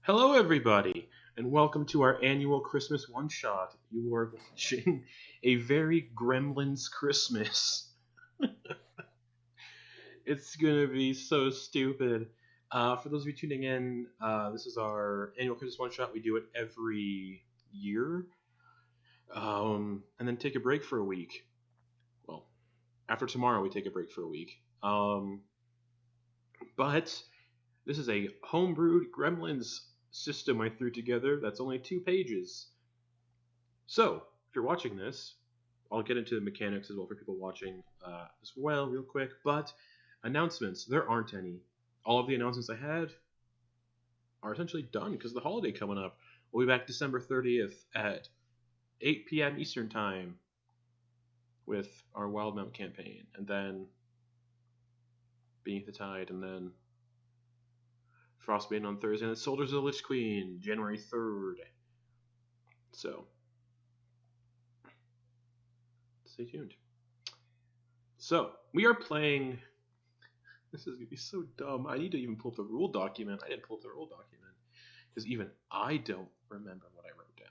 Hello, everybody, and welcome to our annual Christmas one-shot. You are watching a very Gremlins Christmas. It's gonna be so stupid. For those of you tuning in, this is our annual Christmas one-shot. We do it every year, and then take a break for a week. Well, after tomorrow, we take a break for a week. But this is a homebrewed Gremlins system I threw together that's only 2 pages. So, if you're watching this, I'll get into the mechanics as well for people watching as well real quick, but announcements, there aren't any. All of the announcements I had are essentially done because of the holiday coming up. We'll be back December 30th at 8 p.m. Eastern Time with our Wildmount campaign, and then Beneath the Tide, and then Frostbane on Thursday, and the Soldiers of the Lich Queen, January 3rd. So, stay tuned. So, we are playing... This is going to be so dumb. I need to even pull up the rule document. I didn't pull up the rule document, because even I don't remember what I wrote down.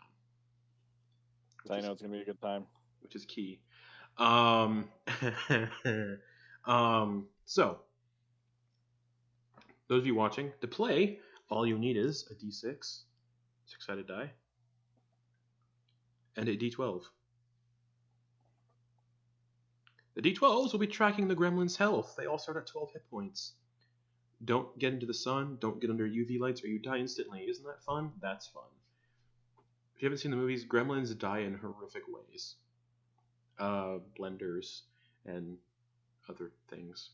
I know it's going to be a good time. Which is key. So... Those of you watching, to play, all you need is a d6, 6-sided die, and a d12. The d12s will be tracking the gremlins' health. They all start at 12 hit points. Don't get into the sun, don't get under UV lights, or you die instantly. Isn't that fun? That's fun. If you haven't seen the movies, gremlins die in horrific ways. Blenders and other things.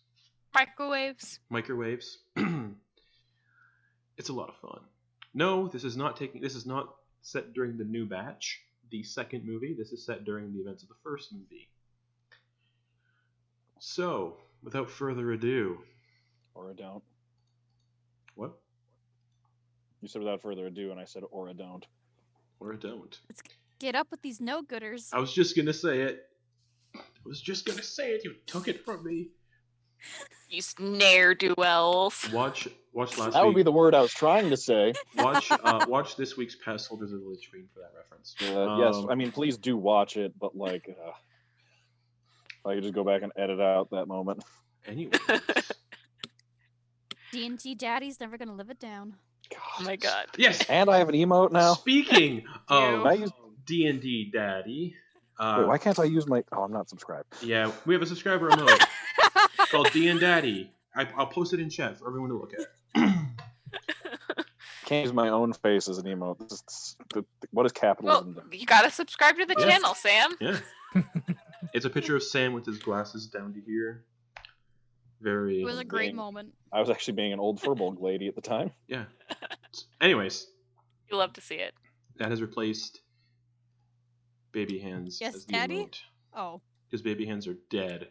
Microwaves. It's a lot of fun. No, this is not set during the new batch, the second movie. This is set during the events of the first movie. So, without further ado... Or a don't. What? You said without further ado, and I said or a don't. Or a don't. Let's get up with these no-gooders. I was just gonna say it. You took it from me. These ne'er-do-wells. Watch last week. That would be the word I was trying to say. Watch this week's past Soldiers of the Lich Queen for that reference. Yes, I mean, please do watch it, but I could just go back and edit out that moment. Anyway. D&D Daddy's never gonna live it down. God. Oh my god. Yes. And I have an emote now. Speaking of I use... D&D Daddy. Wait, why can't I use my... Oh, I'm not subscribed. Yeah, we have a subscriber emote. Called D and Daddy. I'll post it in chat for everyone to look at. Can't use my own face as an emote. What is capitalism? Well, you gotta subscribe to the channel, Sam. Yeah. It's a picture of Sam with his glasses down to here. Very... It was a great moment. I was actually being an old Furbolg lady at the time. Yeah. Anyways. You love to see it. That has replaced Baby Hands Yes, as the Daddy? emote. Oh. Because Baby Hands are dead.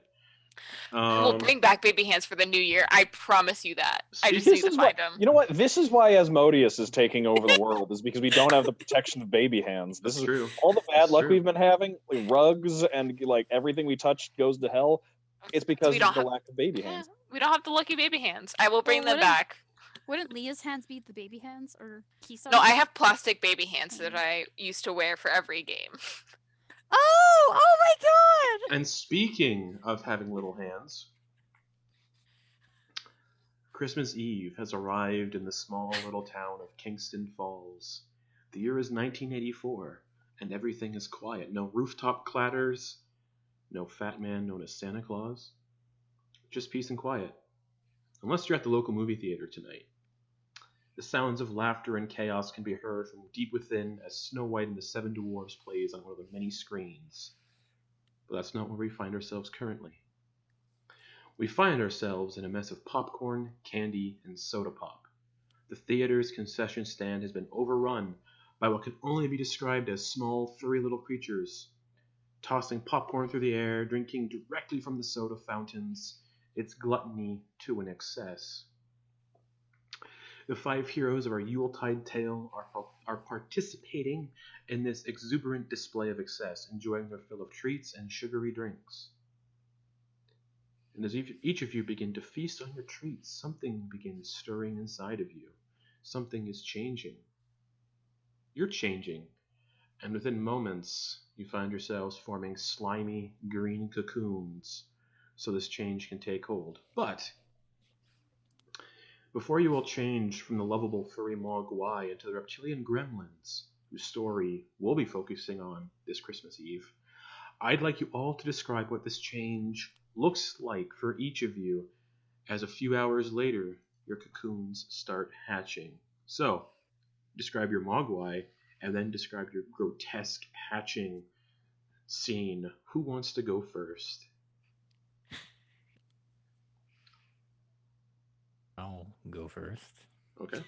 We'll bring back baby hands for the new year. I promise you that. I just need to find them. You know what? This is why Asmodeus is taking over the world, is because we don't have the protection of baby hands. This is true. All the bad luck we've been having, rugs and everything we touch goes to hell. It's because of the lack of baby hands. We don't have the lucky baby hands. I will bring them back. Wouldn't Leah's hands be the baby hands or Kisa? No, I have plastic baby hands that I used to wear for every game. Oh my god! And speaking of having little hands, Christmas Eve has arrived in the small little town of Kingston Falls. The year is 1984, and everything is quiet. No rooftop clatters, no fat man known as Santa Claus. Just peace and quiet. Unless you're at the local movie theater tonight. The sounds of laughter and chaos can be heard from deep within as Snow White and the Seven Dwarfs plays on one of the many screens. But that's not where we find ourselves currently. We find ourselves in a mess of popcorn, candy, and soda pop. The theater's concession stand has been overrun by what can only be described as small, furry little creatures, tossing popcorn through the air, drinking directly from the soda fountains. It's gluttony to an excess. The 5 heroes of our Yuletide tale are participating in this exuberant display of excess, enjoying their fill of treats and sugary drinks. And as each of you begin to feast on your treats, something begins stirring inside of you. something is changing. You're changing, and within moments, you find yourselves forming slimy green cocoons, so this change can take hold. But before you all change from the lovable furry mogwai into the reptilian gremlins, whose story we'll be focusing on this Christmas Eve, I'd like you all to describe what this change looks like for each of you as a few hours later your cocoons start hatching. So, describe your mogwai and then describe your grotesque hatching scene. Who wants to go first? I'll go first. Okay.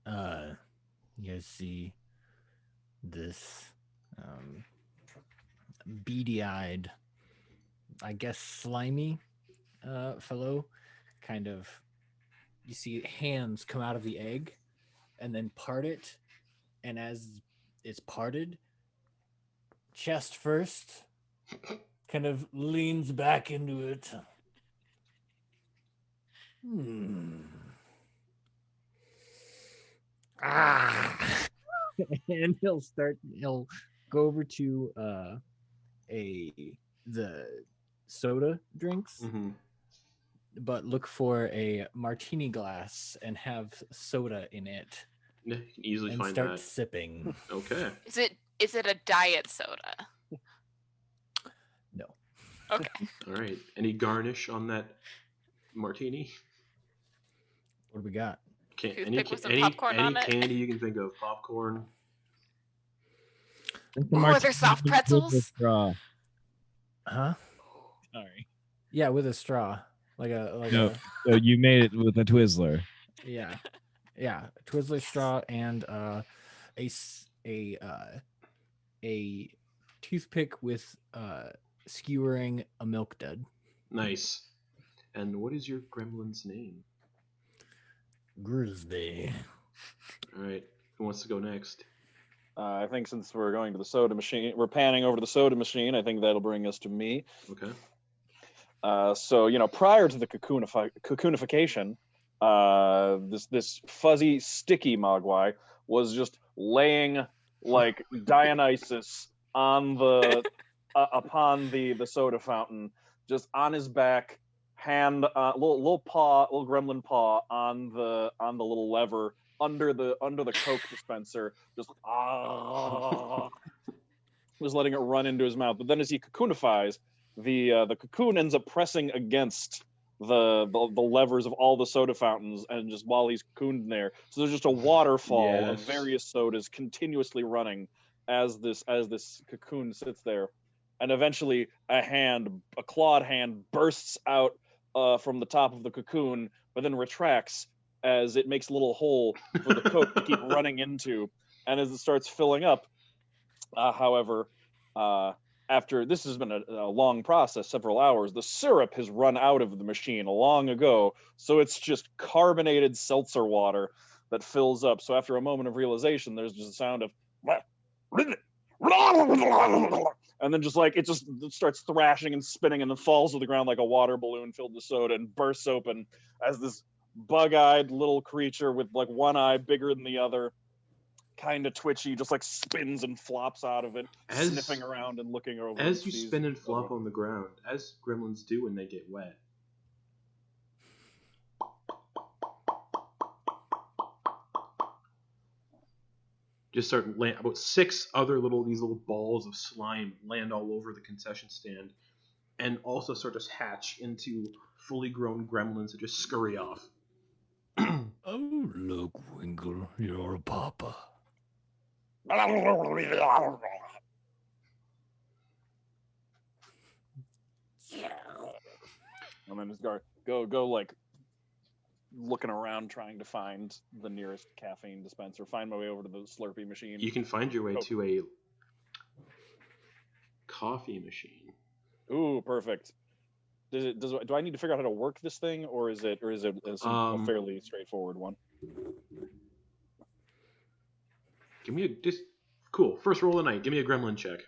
You guys see this beady-eyed, I guess slimy fellow, kind of, you see hands come out of the egg and then part it, and as it's parted, chest first, kind of leans back into it. And he'll go over to the soda drinks, but look for a martini glass and have soda in it. Yeah, you can easily and find start that. Sipping. Okay. Is it a diet soda? No. Okay. All right. Any garnish on that martini? What do we got? Any popcorn on it? candy you can think of. Popcorn. Are there soft pretzels? Huh? Sorry. Yeah, with a straw. So you made it with a Twizzler. Yeah. Twizzler straw and a toothpick with skewering a milk dud. Nice. And what is your gremlin's name? Grisby. All right. Who wants to go next? I think since we're going to the soda machine, we're panning over to the soda machine. I think that'll bring us to me. Okay. So prior to the cocoonification, this fuzzy, sticky mogwai was just laying like Dionysus on the upon the soda fountain, just on his back, hand, little gremlin paw on the little lever under the Coke dispenser, just letting it run into his mouth. But then as he cocoonifies, the cocoon ends up pressing against the levers of all the soda fountains, and just while he's cocooned in there, so there's just a waterfall of various sodas continuously running as this cocoon sits there, and eventually a clawed hand bursts out from the top of the cocoon, but then retracts as it makes a little hole for the Coke to keep running into, and as it starts filling up, however, after this has been a long process, several hours, the syrup has run out of the machine long ago, so it's just carbonated seltzer water that fills up. So after a moment of realization, there's just a sound of, and then it starts thrashing and spinning and then falls to the ground like a water balloon filled with soda and bursts open as this bug-eyed little creature with like one eye bigger than the other, kind of twitchy, just like spins and flops out of it, sniffing around and looking over. As you spin and flop on the ground, as gremlins do when they get wet, just start about 6 other these little balls of slime land all over the concession stand, and also start to hatch into fully grown gremlins that just scurry off. Oh, look, Winkle, you're a papa. And then just go like looking around trying to find the nearest caffeine dispenser, find my way over to the Slurpee machine. You can find your way to a coffee machine. Ooh, perfect. Do I need to figure out how to work this thing, or is it a fairly straightforward one? Give me cool. First roll of the night. Give me a gremlin check.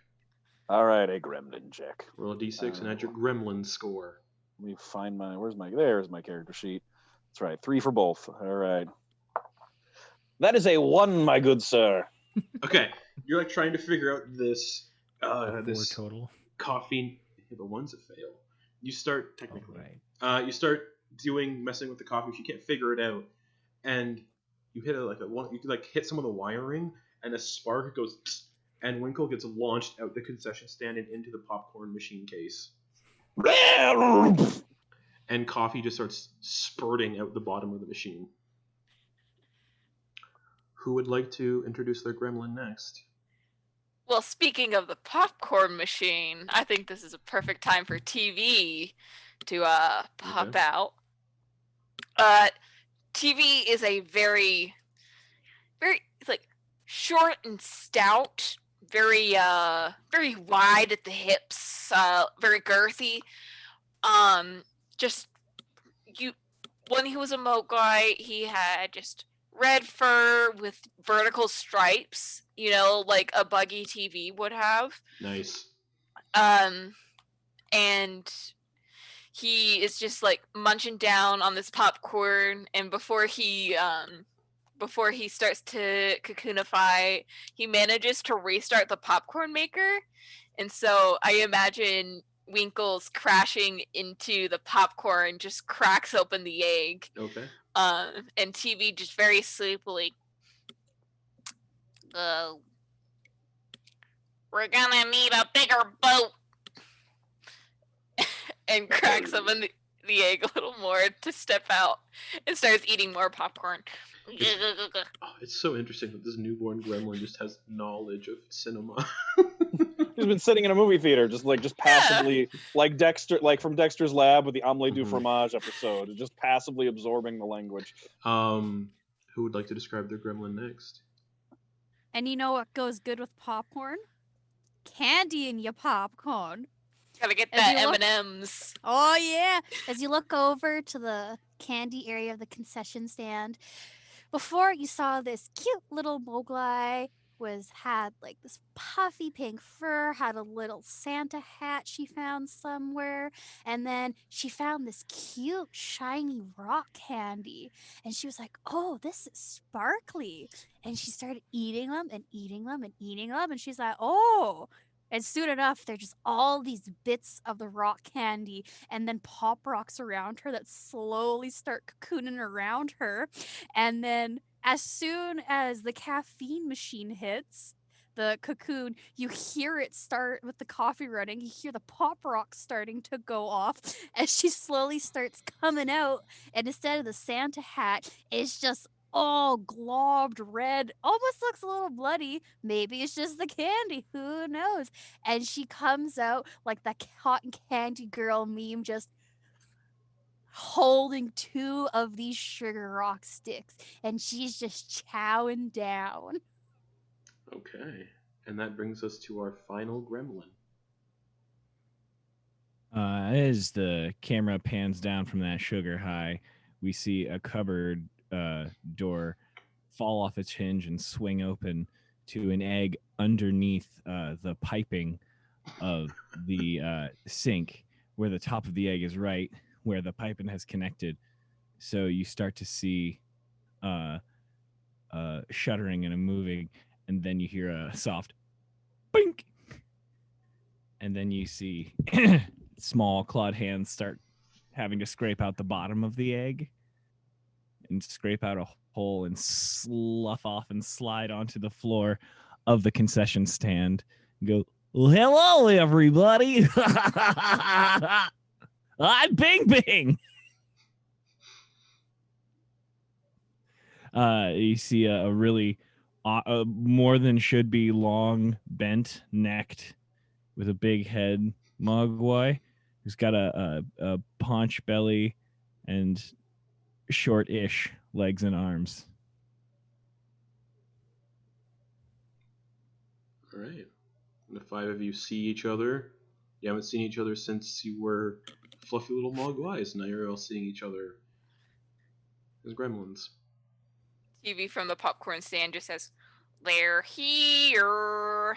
All right, a gremlin check. Roll a d6 and add your gremlin score. Let me find there's my character sheet. That's right. 3 for both. All right. That is a 1, my good sir. Okay, you're like trying to figure out this 4 this total. coffee. Yeah, the one's a fail. You start technically. Right. You start messing with the coffee. If you can't figure it out, and you hit you could like hit some of the wiring, and a spark goes, psst, and Winkle gets launched out the concession stand and into the popcorn machine case. And coffee just starts spurting out the bottom of the machine. Who would like to introduce their gremlin next? Well, speaking of the popcorn machine, I think this is a perfect time for TV to pop out. TV is a very like short and stout, very wide at the hips, very girthy. Just when he was a moat guy, he had just red fur with vertical stripes, like a buggy TV would have. Nice. And he is just like munching down on this popcorn, and before he starts to cocoonify, he manages to restart the popcorn maker. And so I imagine Winkle's crashing into the popcorn, just cracks open the egg. Okay. And TV just very sleepily, we're gonna need a bigger boat. And cracks open the egg a little more to step out and starts eating more popcorn. It's so interesting that this newborn gremlin just has knowledge of cinema. He's been sitting in a movie theater, just passively, like Dexter, like from Dexter's Lab with the omelette du fromage episode, just passively absorbing the language. Who would like to describe their gremlin next? And you know what goes good with popcorn? Candy in your popcorn. Gotta get that M&Ms. Oh, yeah. As you look over to the candy area of the concession stand, before you saw this cute little Mowgli had like this puffy pink fur, had a little Santa hat she found somewhere, and then she found this cute shiny rock candy, and she was like, oh, this is sparkly, and she started eating them and eating them and eating them, and she's like, oh. And soon enough, there's just all these bits of the rock candy and then pop rocks around her that slowly start cocooning around her. And then as soon as the caffeine machine hits the cocoon, you hear it start with the coffee running. You hear the pop rocks starting to go off as she slowly starts coming out. And instead of the Santa hat, it's just all globbed red, almost looks a little bloody. Maybe it's just the candy, who knows? And she comes out like that cotton candy girl meme, just holding 2 of these sugar rock sticks, and she's just chowing down. Okay, and that brings us to our final gremlin. As the camera pans down from that sugar high, we see a cupboard door fall off its hinge and swing open to an egg underneath the piping of the sink, where the top of the egg is right where the piping has connected. So you start to see shuddering and a moving, and then you hear a soft bink, and then you see small clawed hands start having to scrape out the bottom of the egg and scrape out a hole and slough off and slide onto the floor of the concession stand and go, well, hello, everybody. I'm Bing Bing. You see a really more than should be long, bent necked with a big head Mogwai who's got a paunch belly and short-ish legs and arms. All right. And the 5 of you see each other. You haven't seen each other since you were fluffy little Mogwais. Now you're all seeing each other as gremlins. TV from the popcorn stand just says, they're here.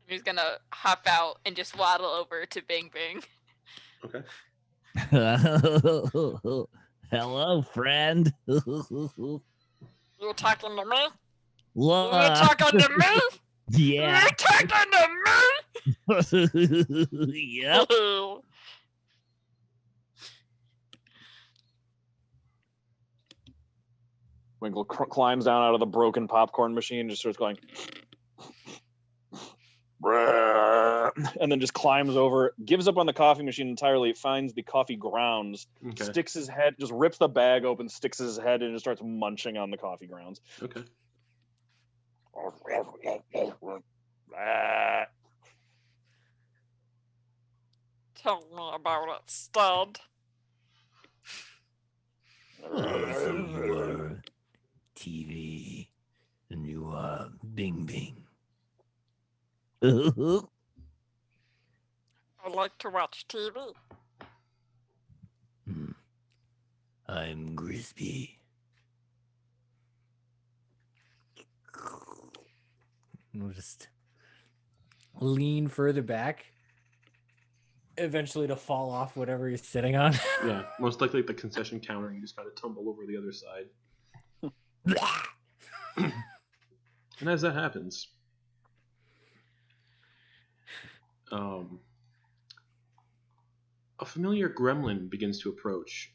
He's gonna hop out and just waddle over to Bing Bing. Okay. Hello, friend. You talking to me? You What? talking to me? Yeah. You talking to Yep. me? Winkle climbs down out of the broken popcorn machine and just starts going, and then just climbs over, gives up on the coffee machine entirely, finds the coffee grounds, Okay. sticks his head, just rips the bag open, sticks his head, and just starts munching on the coffee grounds. Okay. Tell me about it, stud. Oh, so you are TV and you are Bing Bing. I like to watch TV. I'm Grisby. We'll just lean further back, eventually to fall off whatever you're sitting on. Yeah, most likely at the concession counter, you just kind of tumble over the other side. And as that happens, a familiar gremlin begins to approach.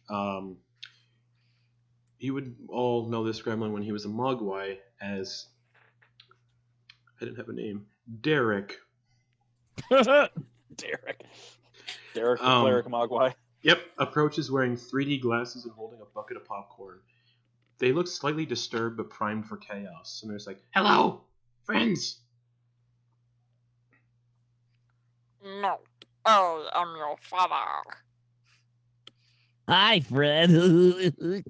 You would all know this gremlin when he was a mogwai as... I didn't have a name. Derek. Derek the cleric Mogwai. Yep, approaches wearing 3D glasses and holding a bucket of popcorn. They look slightly disturbed but primed for chaos. And there's like, hello, friends. No, I am your father. Hi, Fred. Friend,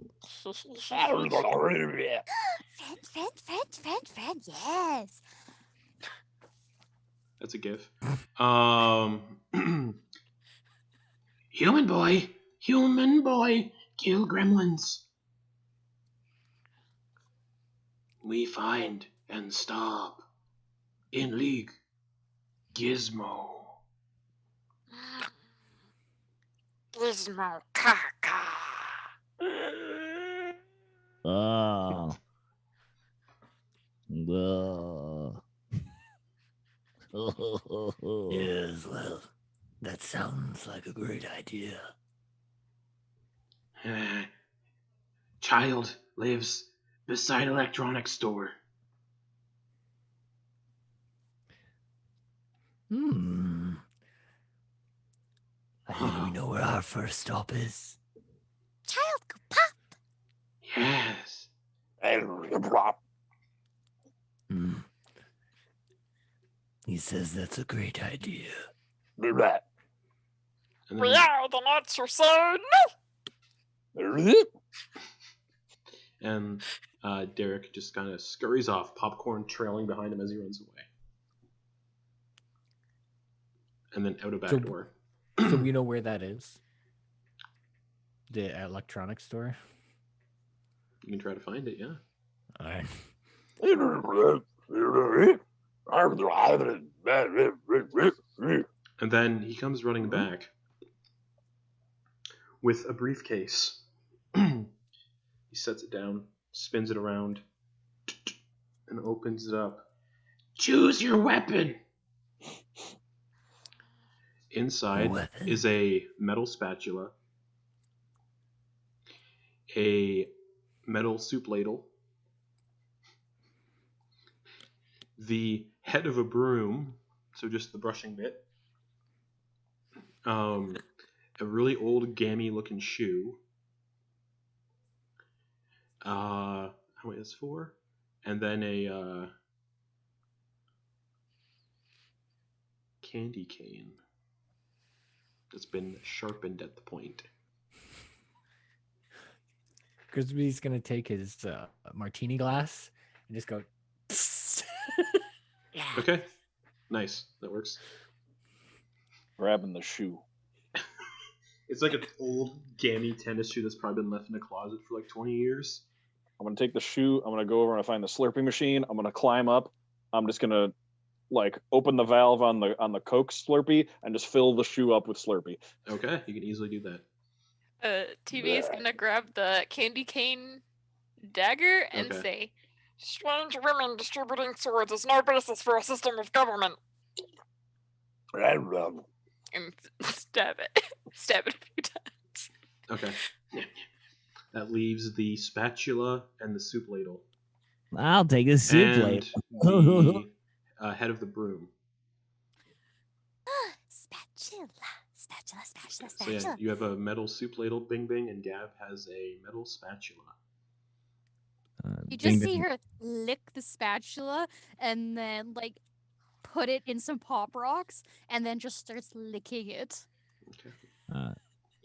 yes. That's a gif. Human boy, kill gremlins. We find and stop. In league, Gizmo. Gizmo caca. Oh. Yes, well, that sounds like a great idea. Child lives beside electronics store. I think we know where our first stop is. Child, go pop. Yes. He says that's a great idea. And then, We are the nuts who say no. and Derek just kind of scurries off, popcorn trailing behind him as he runs away. And then out a back door. So we know where that is? The electronics store? You can try to find it, yeah. All right. And then he comes running back with a briefcase. He sets it down, spins it around, and opens it up. Choose your weapon! Inside is a metal spatula, a metal soup ladle, the head of a broom, so just the brushing bit, a really old gammy-looking shoe, how many is 4? And then a candy cane that's been sharpened at the point. Grisby's going to take his martini glass and just go... Okay, nice. That works. Grabbing the shoe. It's like an old gammy tennis shoe that's probably been left in a closet for like 20 years. I'm going to take the shoe. I'm going to go over and find the Slurpee machine. I'm going to climb up. I'm just going to like open the valve on the Coke Slurpee and just fill the shoe up with Slurpee. Okay, you can easily do that. TV is gonna grab the candy cane dagger and Okay. say, "Strange women distributing swords is no basis for a system of government." And stab it a few times. Okay. That leaves the spatula and the soup ladle. I'll take a soup And ladle. the head of the broom. Spatula. So yeah, you have a metal soup ladle, Bing Bing, and Gab has a metal spatula. You just see her lick the spatula and then like put it in some pop rocks and then just starts licking it. Okay. So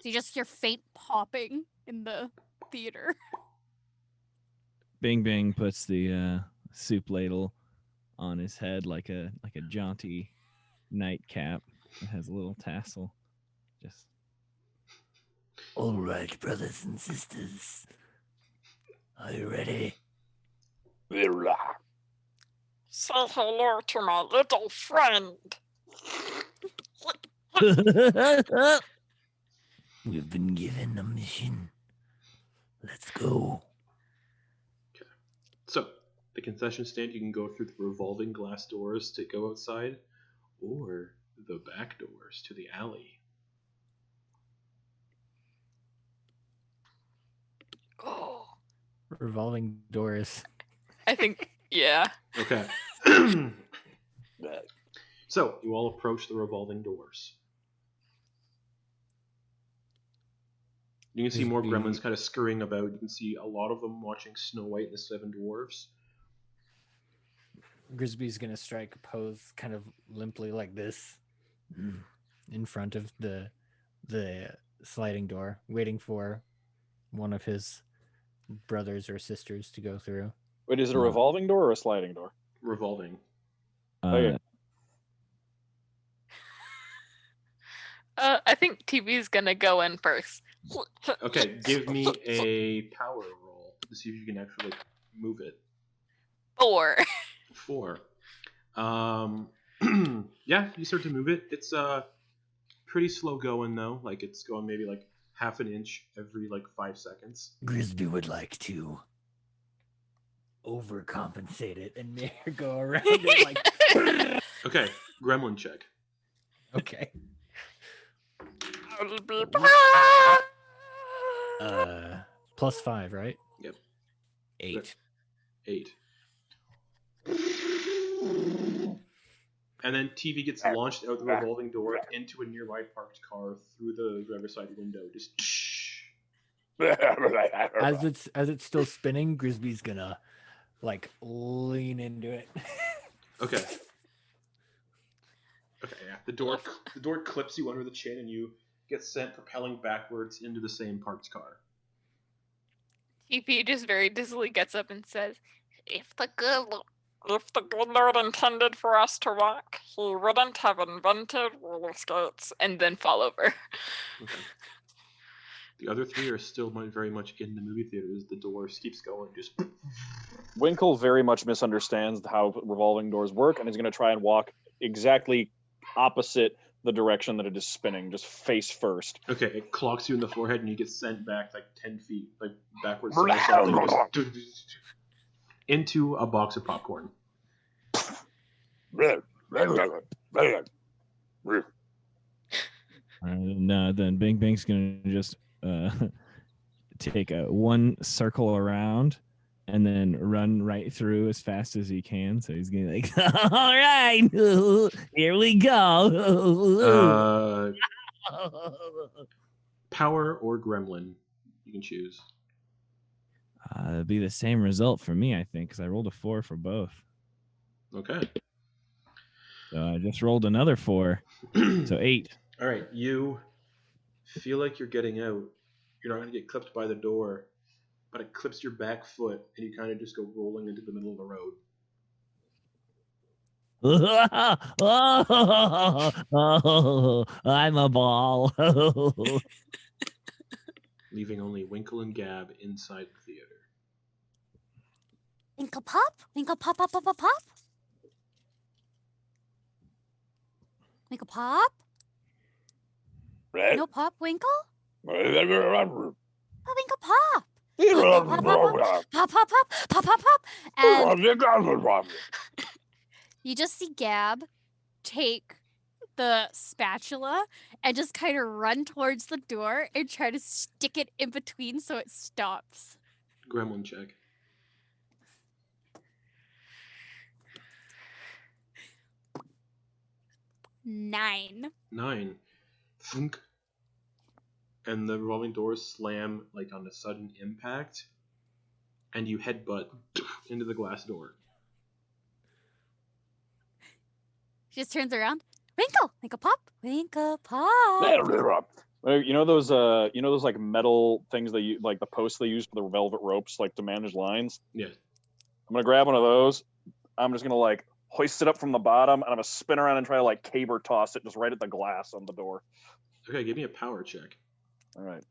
you just hear faint popping in the theater. Bing Bing puts the soup ladle on his head like a jaunty nightcap. It has a little tassel. Just All right, brothers and sisters. Are you ready? Say hello to my little friend. We've been given a mission. Let's go. So, the concession stand, you can go through the revolving glass doors to go outside, or the back doors to the alley. Oh, Revolving doors. I think, yeah. Okay. So, you all approach the revolving doors. You can see more gremlins kind of scurrying about. You can see a lot of them watching Snow White and the Seven Dwarfs. Grisby's gonna strike a pose kind of limply like this in front of the sliding door, waiting for one of his brothers or sisters to go through. Wait, is it a revolving door or a sliding door? Revolving. Okay. I think TV's gonna go in first. Okay, give me a power roll to see if you can actually move it. 4. 4. Yeah, you start to move it. It's pretty slow going though. Like it's going maybe like half an inch every like 5 seconds. Grisby would like to overcompensate it and make her go around it like. Okay, gremlin check. Okay. I'll be +5, right? Yep. 8. 8. And then TV gets launched out the revolving door into a nearby parked car through the driver's side window. Just. As it's still spinning, Grisby's gonna like lean into it. Okay. Okay, yeah. The door clips you under the chin, and you get sent propelling backwards into the same parked car. TP just very dizzily gets up and says, If the good Lord intended for us to walk, he wouldn't have invented roller skates," and then fall over. Okay. The other 3 are still very much in the movie theaters. The doors keeps going, just. Winkle very much misunderstands how revolving doors work and is going to try and walk exactly opposite the direction that it is spinning, just face first. Okay, it clocks you in the forehead and you get sent back like 10 feet, like backwards into a box of popcorn. No, then Bing Bing's gonna just take one circle around and then run right through as fast as he can. So he's gonna be like, all right, here we go. Power or gremlin, you can choose. It'd be the same result for me, I think, because I rolled a 4 for both. Okay. So I just rolled another 4, so 8. All right, you feel like you're getting out. You're not going to get clipped by the door, but it clips your back foot, and you kind of just go rolling into the middle of the road. I'm a ball. Leaving only Winkle and Gab inside the theater. Winkle pop? Winkle pop, pop, pop, pop, pop? Make a pop? No pop, Winkle? Oh, Winkle, pop! Pop, pop, pop, pop, pop, pop, pop, pop, pop, pop. And you just see Gab take the spatula and just kind of run towards the door and try to stick it in between so it stops. Gremlin check. 9. 9. Thunk. And the revolving doors slam like on a sudden impact, and you headbutt into the glass door. She just turns around. Winkle, Winkle pop, Winkle pop. You know those like metal things that you like the posts they use for the velvet ropes, like to manage lines. Yeah. I'm gonna grab one of those. I'm just gonna like hoist it up from the bottom, and I'm gonna spin around and try to like caber toss it just right at the glass on the door. Okay, give me a power check. All right.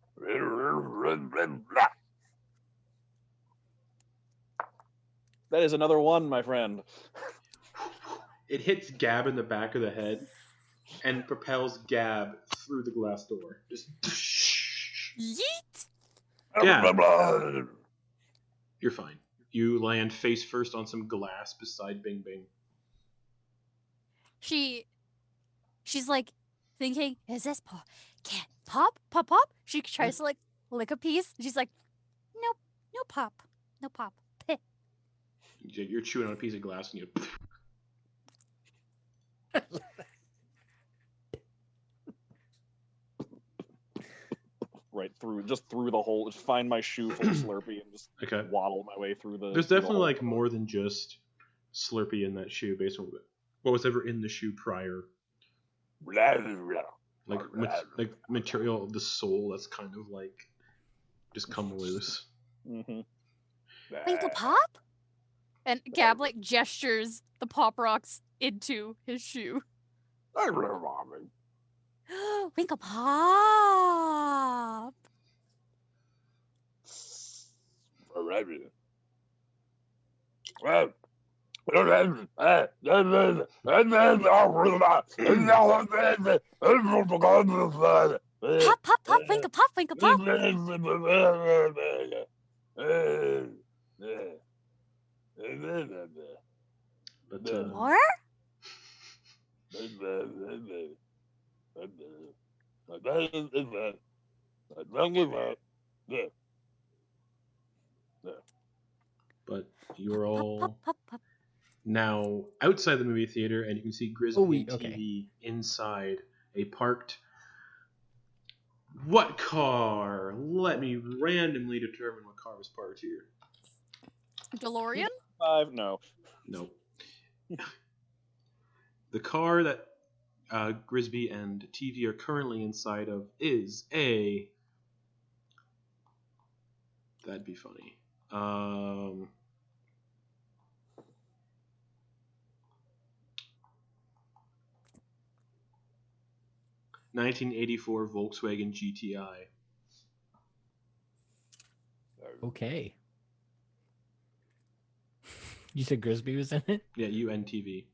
That is another 1, my friend. It hits Gab in the back of the head and propels Gab through the glass door. Just Yeet! Gab, you're fine. You land face first on some glass beside Bing Bing. She's like thinking, is this pop? Can't pop, pop, pop. She tries to like lick a piece. She's like, nope, no pop, no pop. Peh. You're chewing on a piece of glass and you. Right through, just through the hole. Just find my shoe full of Slurpee and just Okay. waddle my way through the. There's through the definitely hole. like more than just Slurpee in that shoe based on what was ever in the shoe prior. Like material of the sole that's kind of like just come loose. Mm-hmm. Winkle pop? And Gab like gestures the pop rocks into his shoe. Winkle pop. Pop, pop, pop, Winkle pop, Winkle pop. But More? but you're Pop, all pop, pop, pop. now outside the movie theater, and you can see Grisby and okay. TV inside a parked. What car? Let me randomly determine what car was parked here. DeLorean? 5, no. Nope. The car that Grisby and TV are currently inside of is a. That'd be funny. 1984 Volkswagen GTI. Okay. You said Grisby was in it? Yeah, UNTV.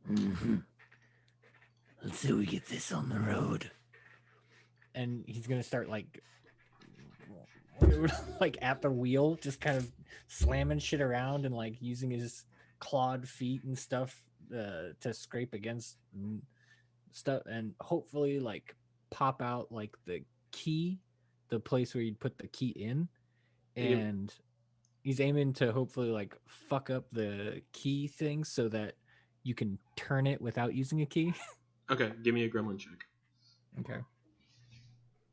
Mm-hmm. Let's see we get this on the road. And he's gonna start like at the wheel, just kind of slamming shit around and like using his clawed feet and stuff to scrape against stuff, and hopefully like pop out like the key, the place where you'd put the key in, and he's aiming to hopefully like fuck up the key thing so that you can turn it without using a key. Okay, give me a gremlin check. Okay.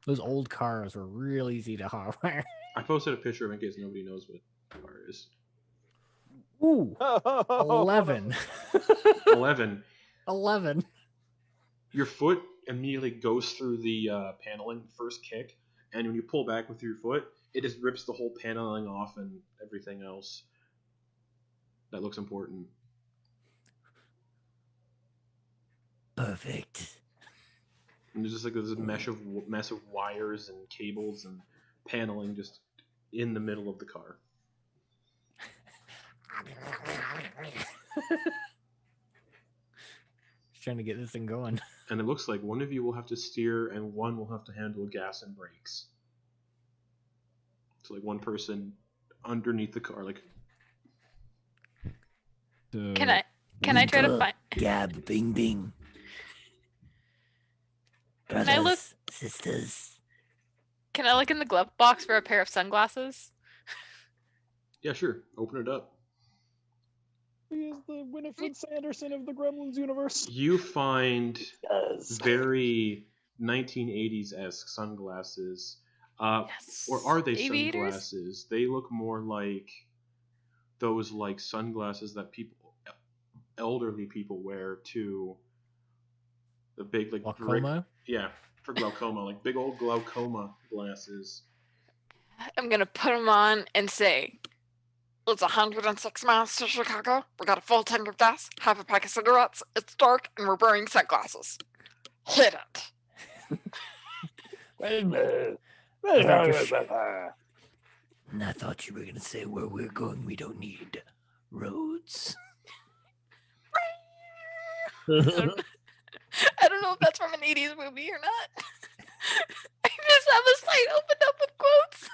Those old cars were real easy to hotwire. I posted a picture of it in case nobody knows what the car is. Ooh, 11. 11. 11. Your foot immediately goes through the paneling first kick, and when you pull back with your foot, it just rips the whole paneling off and everything else. That looks important. Perfect. And there's just like this mess of wires and cables and paneling just in the middle of the car. trying to get this thing going. And it looks like one of you will have to steer and one will have to handle gas and brakes. So like one person underneath the car, like. So, Can I try to find? Gab, bing, bing. Brothers, I look- sisters. Can I look in the glove box for a pair of sunglasses? Yeah, sure. Open it up. He is the Winifred Sanderson of the Gremlins universe. You find Yes. very 1980s-esque sunglasses. Yes. Or are they Aviators? sunglasses? They look more like those like sunglasses that elderly people wear to the big like Glaucoma? yeah, for glaucoma, like big old glaucoma glasses. I'm gonna put them on and say, it's 106 miles to Chicago. We got a full tank of gas, half a pack of cigarettes. It's dark, and we're wearing sunglasses. Hit it. And I thought you were gonna say where we're going we don't need roads. I don't know if that's from an 80s movie or not. I just have a site opened up with quotes.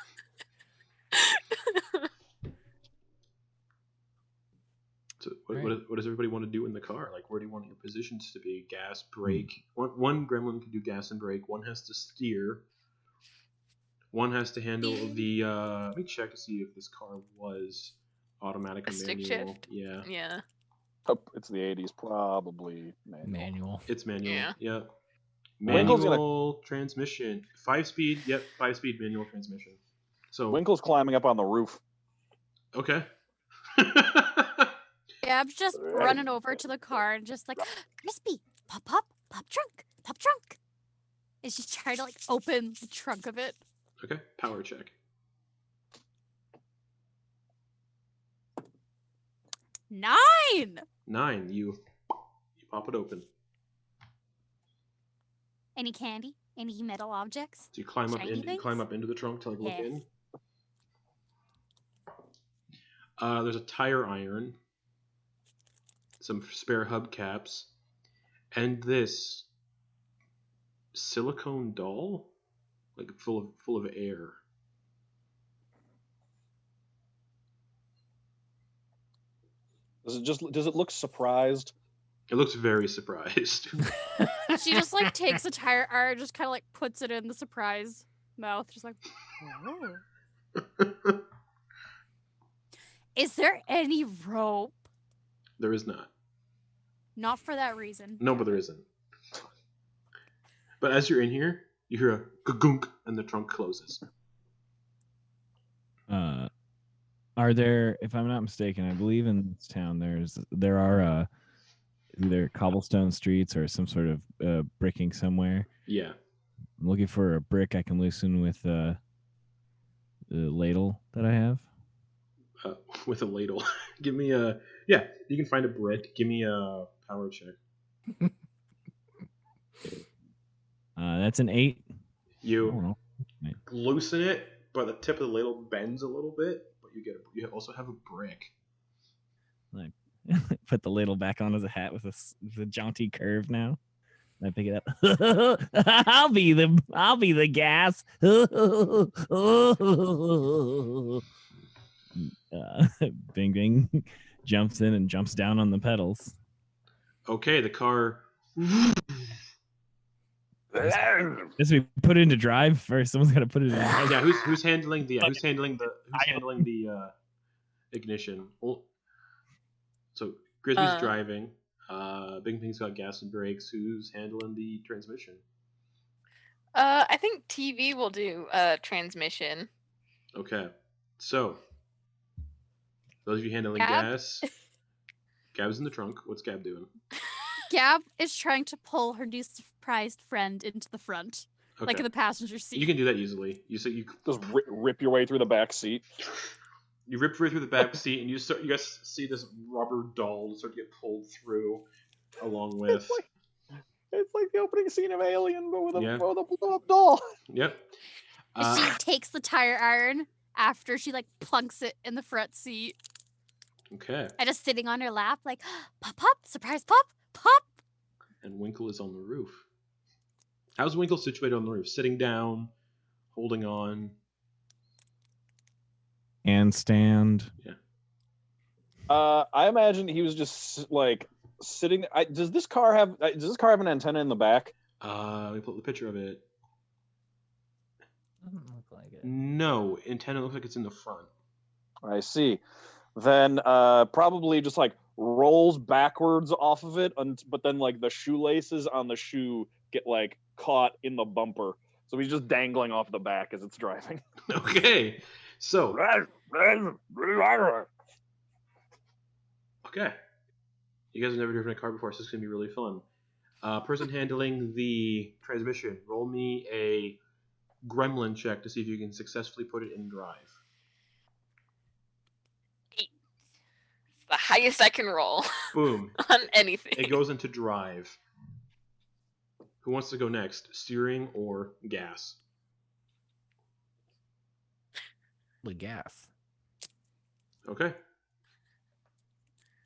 So what does everybody want to do in the car? Like, where do you want your positions to be? Gas, brake. One gremlin can do gas and brake. One has to steer. One has to handle the. Let me check to see if this car was automatic A or stick manual. shift? Yeah, Yeah. Oh, it's the 80s, probably. Manual. it's manual. Yeah. Yeah. Winkle's Manual transmission. 5-speed. Yep, 5-speed manual transmission. So Winkle's climbing up on the roof. okay. Gab's just running over to the car and just like, Crispy, pop, pop, pop trunk, pop trunk. And she's trying to like open the trunk of it. Okay. Power check. 9! 9. You pop it open. Any candy? Any metal objects? So you climb up Shiny in, you things? climb up into the trunk to like look Yes. in. There's a tire iron, some spare hubcaps, and this silicone doll, like full of air. Does it look surprised? It looks very surprised. She just like takes a tire iron, just kind of like puts it in the surprise mouth. Just like, oh. Is there any rope? There is not. Not for that reason. No, but there isn't. But as you're in here, you hear a gunk and the trunk closes. Are there, if I'm not mistaken, I believe in this town there are either cobblestone streets or some sort of bricking somewhere. Yeah. I'm looking for a brick I can loosen with the ladle that I have. With a ladle. Give me a... Yeah, you can find a brick. Give me a power check. That's an 8. I don't You know. loosen it, but the tip of the ladle bends a little bit, but you also have a brick. Put the ladle back on as a hat with the jaunty curve now. And I pick it up. I'll be the gas. Bing Bing jumps in and jumps down on the pedals. Okay, the car... This we put it into drive first. Someone's got to put it in. Yeah, who's handling the ignition? Well, so Grizzly's driving. Bing Bing's got gas and brakes. Who's handling the transmission? I think TV will do transmission. Okay, so those of you handling Gab? gas, Gab's in the trunk. What's Gab doing? Gab is trying to pull her new surprised friend into the front, Okay. like in the passenger seat. You can do that easily. You Just rip your way through the back seat. You rip right through the back seat, and you guys see this rubber doll start to get pulled through, along with. It's like the opening scene of Alien, but with a Yeah. blow-up doll. Yep. And she takes the tire iron after she like plunks it in the front seat Okay. and just sitting on her lap, like pop, pop, surprise, pop, pop. And Winkle is on the roof. How's Winkle situated on the roof? Sitting down, holding on. Handstand. Yeah. I imagine he was just like sitting. Does this car have an antenna in the back? Let me pull up the picture of it. Doesn't look like it. No, antenna looks like it's in the front. I see. Then probably just like rolls backwards off of it, but then like the shoelaces on the shoe get like caught in the bumper, so he's just dangling off the back as it's driving. Okay, so okay, you guys have never driven a car before, so it's gonna be really fun. Person handling the transmission, roll me a gremlin check to see if you can successfully put it in drive. It's the highest I can roll Boom. on anything. It goes into drive. Who wants to go next? Steering or gas? The gas. Okay.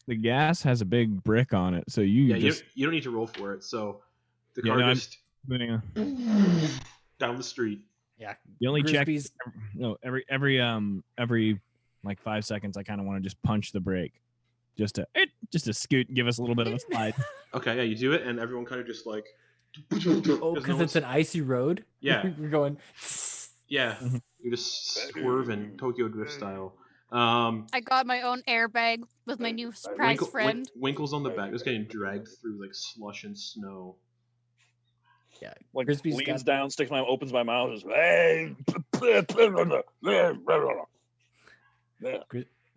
The gas has a big brick on it, so you Yeah, just you don't need to roll for it. So the Yeah, car no, just putting a- down the street. Yeah. you only check Grisby's every like 5 seconds. I kind of want to just punch the brake, just to scoot, give us a little bit of a slide. Okay, yeah, you do it, and everyone kind of just like. Oh, because it's an icy road? Yeah. We're going. Yeah, Mhm. you're just swerving Tokyo Drift style. I got my own airbag with my new surprise friend. Winkle's on the back, just getting dragged through like slush and snow. Yeah. Like Grisby's leans got- down, opens my mouth, just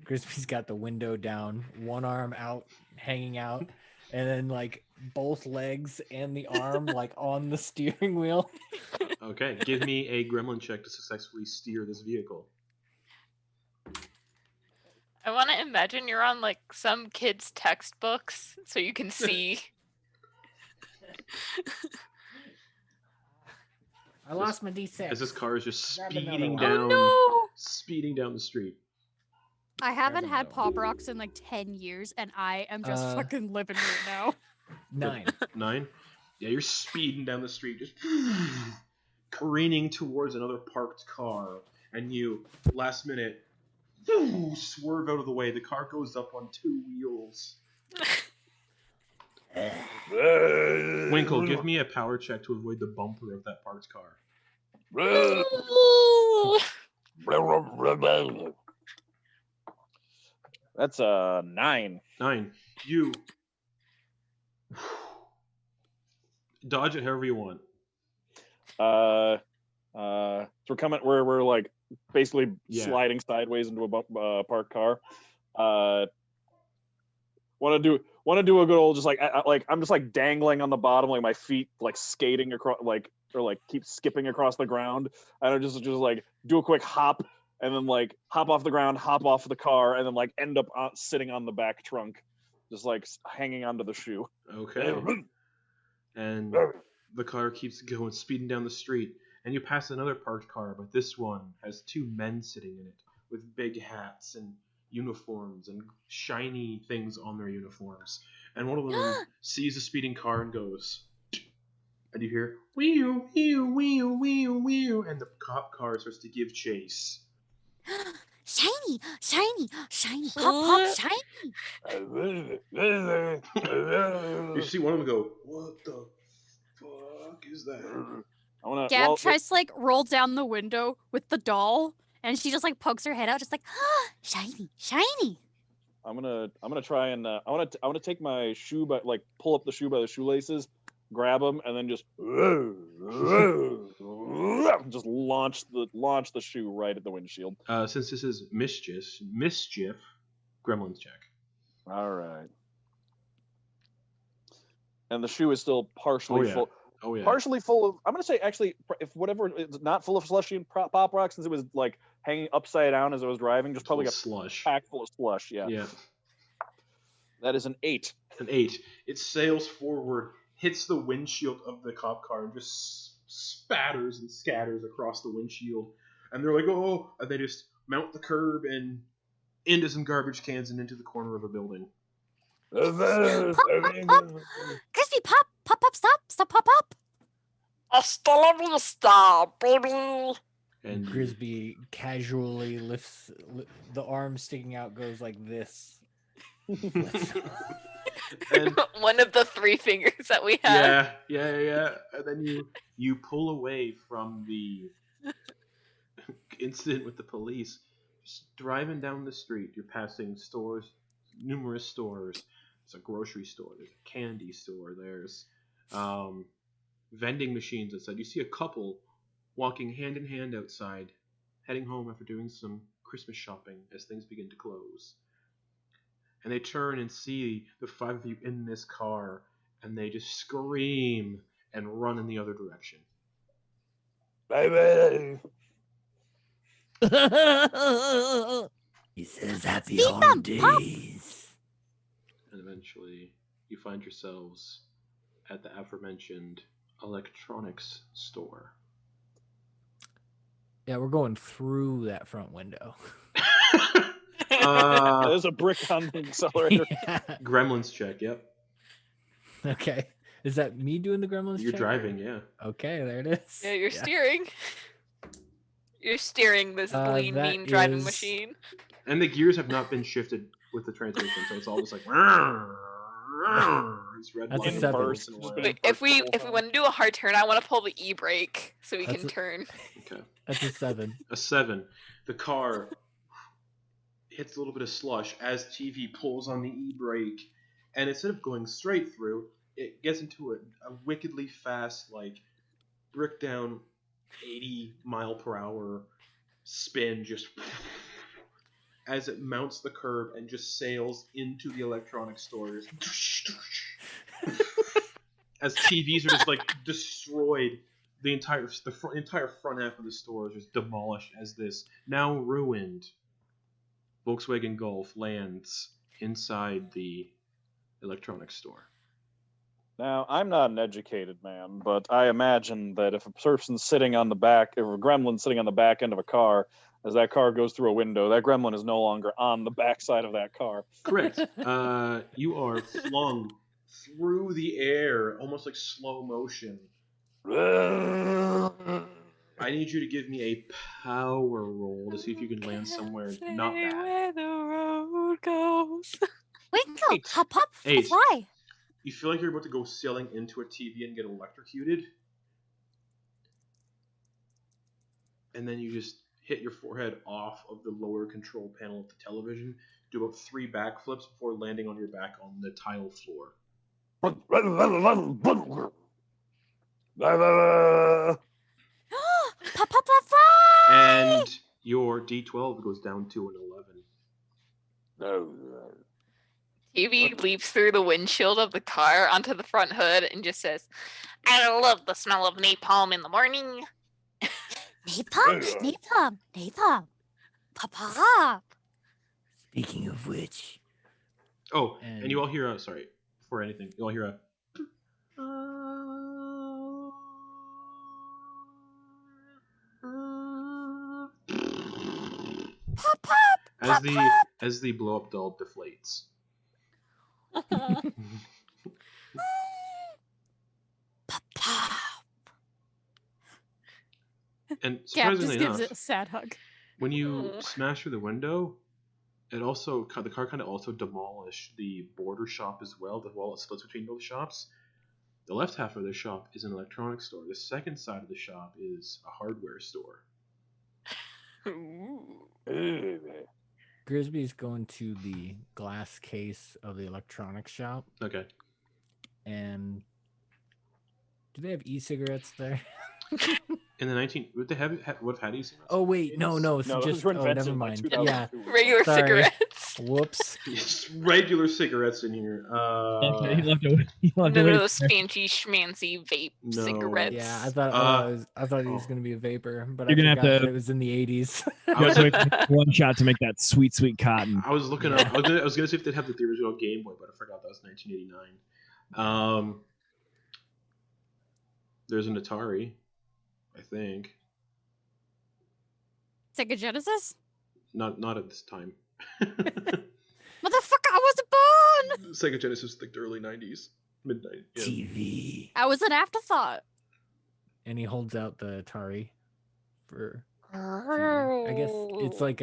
Grisby's got the window down, one arm out, hanging out, and then like both legs and the arm like on the steering wheel. Okay, give me a gremlin check to successfully steer this vehicle. I want to imagine you're on like some kids' textbooks so you can see. I lost my D6. As this car is just Grab another speeding one. down, Oh speeding down the street. I haven't Grab had another Pop Rocks in like 10 years, and I am just Uh, fucking living right now. 9. 9? Yeah, you're speeding down the street, just careening towards another parked car, and you, last minute, swerve out of the way. The car goes up on 2 wheels. Winkle, give me a power check to avoid the bumper of that parked car. no! That's a 9. 9. You dodge it however you want. So we're like basically Yeah. sliding sideways into a parked car. Want to do a good old just like I'm just like dangling on the bottom, like my feet like skating across or keep skipping across the ground. And I just like do a quick hop and then like hop off the ground, hop off the car, and then like end up sitting on the back trunk, just like hanging onto the shoe. Okay. And the car keeps going, speeding down the street, and you pass another parked car, but this one has 2 men sitting in it with big hats and uniforms and shiny things on their uniforms. And one of them sees a speeding car and goes, and you hear wheel, wheel, wheel, wheel, wheel, and the cop car starts to give chase. Shiny, shiny, shiny, pop, pop, shiny. You see one of them go, what the fuck is that? I wanna Gab tries to like roll down the window with the doll, and she just like pokes her head out, just like, shiny, shiny. I'm gonna try and I want to take my shoe, but like pull up the shoe by the shoelaces, grab them, and then just just launch the shoe right at the windshield. Since this is mischief, gremlins check. All right. And the shoe is still partially full. Oh yeah. Partially full of. I'm gonna say actually, if whatever it's not full of slushy and pop rocks, since it was like hanging upside down as I was driving, just probably got slush. packed full of slush. Yeah. Yeah. That is an 8. An 8. It sails forward, hits the windshield of the cop car, and just spatters and scatters across the windshield. And they're like, oh, and they just mount the curb and into some garbage cans and into the corner of a building. Pop, pop, pop. Crispy, pop, pop, Pop up, stop, pop up. Hasta la vista, baby. And Grisby casually lifts the arm sticking out, goes like this. and One of the 3 fingers that we have. yeah. And then you pull away from the incident with the police. Just driving down the street, you're passing stores, numerous stores. There's a grocery store. There's a candy store. There's vending machines outside. You see a couple walking hand in hand outside, heading home after doing some Christmas shopping as things begin to close. And they turn and see the 5 of you in this car, and they just scream and run in the other direction. Baby. He says happy See them, holidays. And eventually, you find yourselves at the aforementioned electronics store. Yeah, we're going through that front window. There's a brick on the accelerator. Yeah. Gremlins check, yep. Okay. Is that me doing the Gremlins You're check? driving, yeah. Okay, there it is. Yeah, you're steering. You're steering this lean, that mean driving is- machine. And the gears have not been shifted with the transmission, so it's all just like it's red That's a light seven. bursts and oil. Wait, Wait, if we want to do a hard turn, I want to pull the e-brake so we That's can turn. Okay. That's a 7. A 7. The car hits a little bit of slush as TV pulls on the e-brake, and instead of going straight through, it gets into a wickedly fast, like, brick down 80 mile per hour spin, just as it mounts the curb and just sails into the electronics stores. As TVs are just like destroyed, the entire front half of the store is just demolished as this now ruined Volkswagen Golf lands inside the electronics store. Now, I'm not an educated man, but I imagine that if a person's sitting on the back, if a gremlin's sitting on the back end of a car, as that car goes through a window, that gremlin is no longer on the back side of that car. Correct. You are flung through the air, almost like slow motion. I need you to give me a power roll to see if you can land somewhere not Say bad. where the road goes. Winkle, Eight. hop up, 8. fly. You feel like you're about to go sailing into a TV and get electrocuted. And then you just hit your forehead off of the lower control panel of the television, do about 3 backflips before landing on your back on the tile floor. Pop up, fly. And your D12 goes down to an 11. TV leaps through the windshield of the car onto the front hood and just says, I love the smell of napalm in the morning. Napalm. Pop up. Speaking of which, Oh, and And- you all hear a, sorry, before anything, you all hear a... Pop up. As the blow up doll deflates. Pop up. And Cap surprisingly just gives enough, it a sad hug. when you Aw. smash through the window, the car kind of also demolished the border shop as well. The wall splits between both shops. The left half of the shop is an electronics store. The second side of the shop is a hardware store. Ooh. Grisby's going to the glass case of the electronics shop, Okay. and do they have e-cigarettes there? In the 19... Would they have had you seen this? Oh wait, no, No, so those just were oh, invented never in, like, mind. 2002. Yeah, Regular Sorry. cigarettes. whoops. Just regular cigarettes in here. He left away. He left None away. of those fancy schmancy vape No. cigarettes. Yeah, I thought he was gonna be a vapor, but You're I gonna have forgot to- that it was in the 80s. You have to wait for one shot to make that sweet, sweet cotton. I was looking up. I was gonna see if they'd have the original Game Boy, but I forgot that was 1989. There's an Atari, I think. Sega Genesis? Not at this time. Motherfucker, I wasn't born! Sega Genesis, like the early 90s. Midnight. Yeah. TV. I was an afterthought. And he holds out the Atari for you. I guess it's like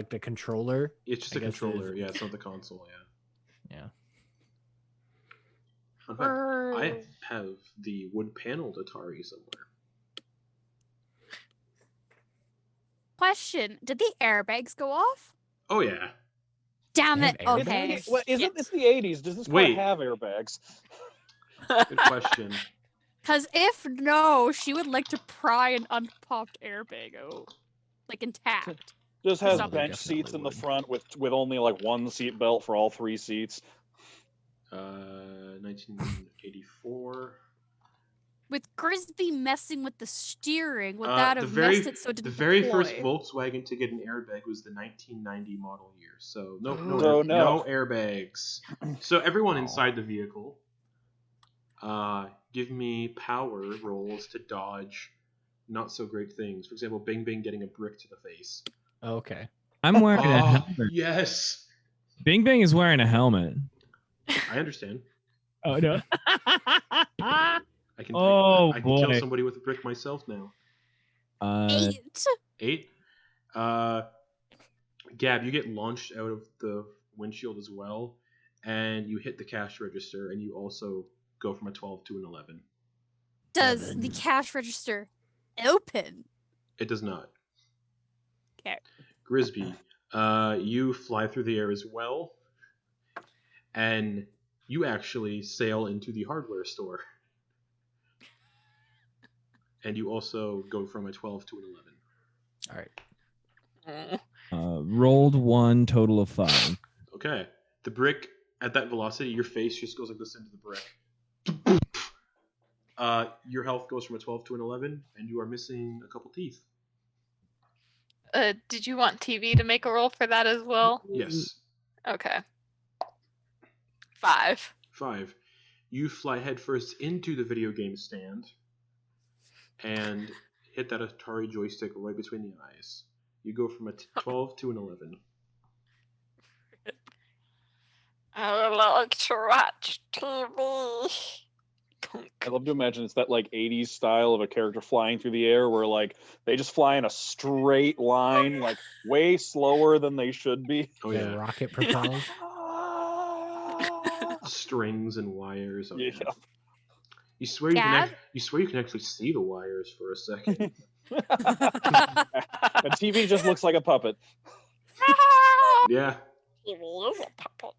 the controller. It's just I a guess controller. Yeah, it's not the console. Yeah. Yeah. In fact, I have the wood paneled Atari somewhere. Question: did the airbags go off? Oh yeah. Damn They it! have Okay. airbags? Well, Shit. it's the 80s. Does this car Wait. have airbags? Good question. Because if no, she would like to pry an unpopped airbag out, like intact. Just has Something. bench Definitely seats in the would. front with only like one seat belt for all 3 seats. 1984. With Grisby messing with the steering, would that have messed it so it the didn't very deploy? first Volkswagen to get an airbag was the 1990 model year. So no Oh, no. airbags. So everyone Oh. inside the vehicle, give me power rolls to dodge not so great things. For example, Bing Bing getting a brick to the face. Okay. I'm wearing a Oh helmet. yes, Bing Bang is wearing a helmet. I understand. Oh no. I can Oh, I can kill boy. somebody with a brick myself now. 8. 8. Gab, you get launched out of the windshield as well, and you hit the cash register, and you also go from a 12 to an 11. Does 7. the cash register open? It does not. Okay. Grisby, you fly through the air as well, and you actually sail into the hardware store. And you also go from a 12 to an 11. All right. Rolled 1, total of 5. Okay. The brick, at that velocity, your face just goes like this into the brick. Your health goes from a 12 to an 11, and you are missing a couple teeth. Did you want TV to make a roll for that as well? Yes. Okay. 5. 5. You fly headfirst into the video game stand and hit that Atari joystick right between the eyes. You go from a 12 to an 11. I would like to watch TV. I love to imagine it's that like 80s style of a character flying through the air where like they just fly in a straight line, like way slower than they should be. Oh They're yeah. rocket propelled. Strings and wires. Oh, Yeah. yeah. You swear you Gab? can actually see the wires for a second. And TV just looks like a puppet. Yeah. TV is a puppet.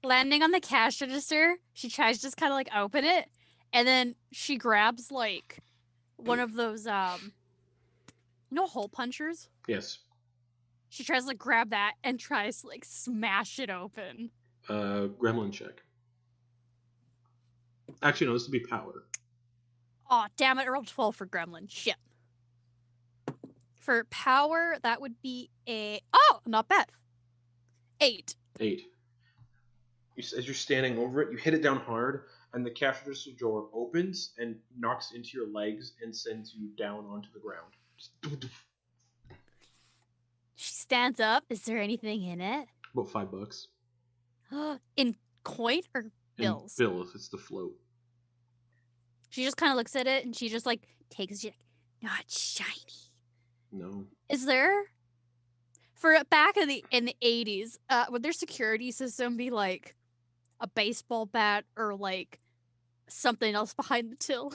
Landing on the cash register, she tries to just kind of like open it, and then she grabs like one of those hole punchers. Yes. She tries to like, grab that and tries to like smash it open. Gremlin check. Actually, no. This would be power. Oh, damn it! I rolled 12 for Gremlin. Shit. For power, that would be not bad. 8. 8. As you're standing over it, you hit it down hard, and the cash register door opens and knocks into your legs and sends you down onto the ground. She stands up. Is there anything in it? About $5. In coin or And bills? bills. It's the float. She just kind of looks at it and she just like takes it. She's like, not shiny. No. Is there for back in the 80s, would their security system be like a baseball bat or like something else behind the till?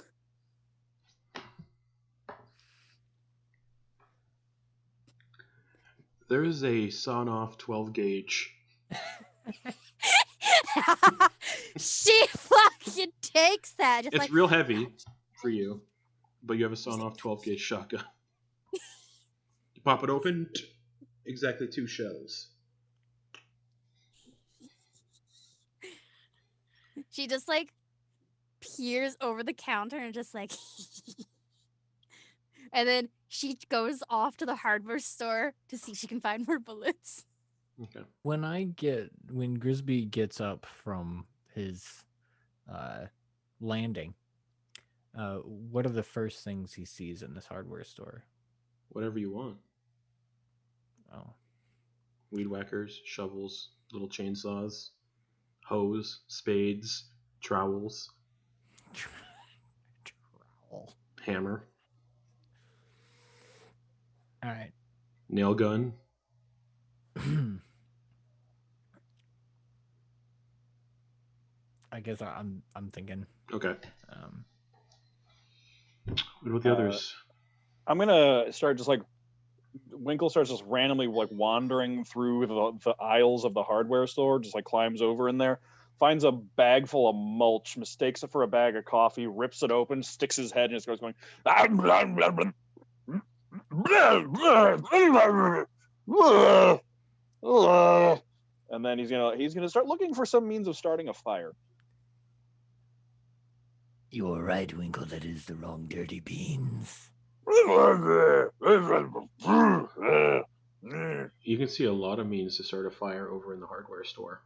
There is a sawn-off 12 gauge. She fucking takes that. Just It's like, real heavy for you, but you have a sawn-off 12 gauge shotgun. You pop it open, exactly 2 shells. she just like peers over the counter and just like and then she goes off to the hardware store to see if she can find more bullets. Okay. When Grisby gets up from his landing, what are the first things he sees in this hardware store? Whatever you want. Oh, Weed whackers, shovels, little chainsaws, hose, spades, trowels, Trowel. hammer, All right. nail gun. I guess I'm thinking. Okay. Um, What about the others? I'm gonna start just like Winkle starts just randomly like wandering through the aisles of the hardware store, just like climbs over in there, finds a bag full of mulch, mistakes it for a bag of coffee, rips it open, sticks his head, and just starts going. And then he's gonna start looking for some means of starting a fire. You are right, Winkle. That is the wrong dirty beans. You can see a lot of means to start a fire over in the hardware store.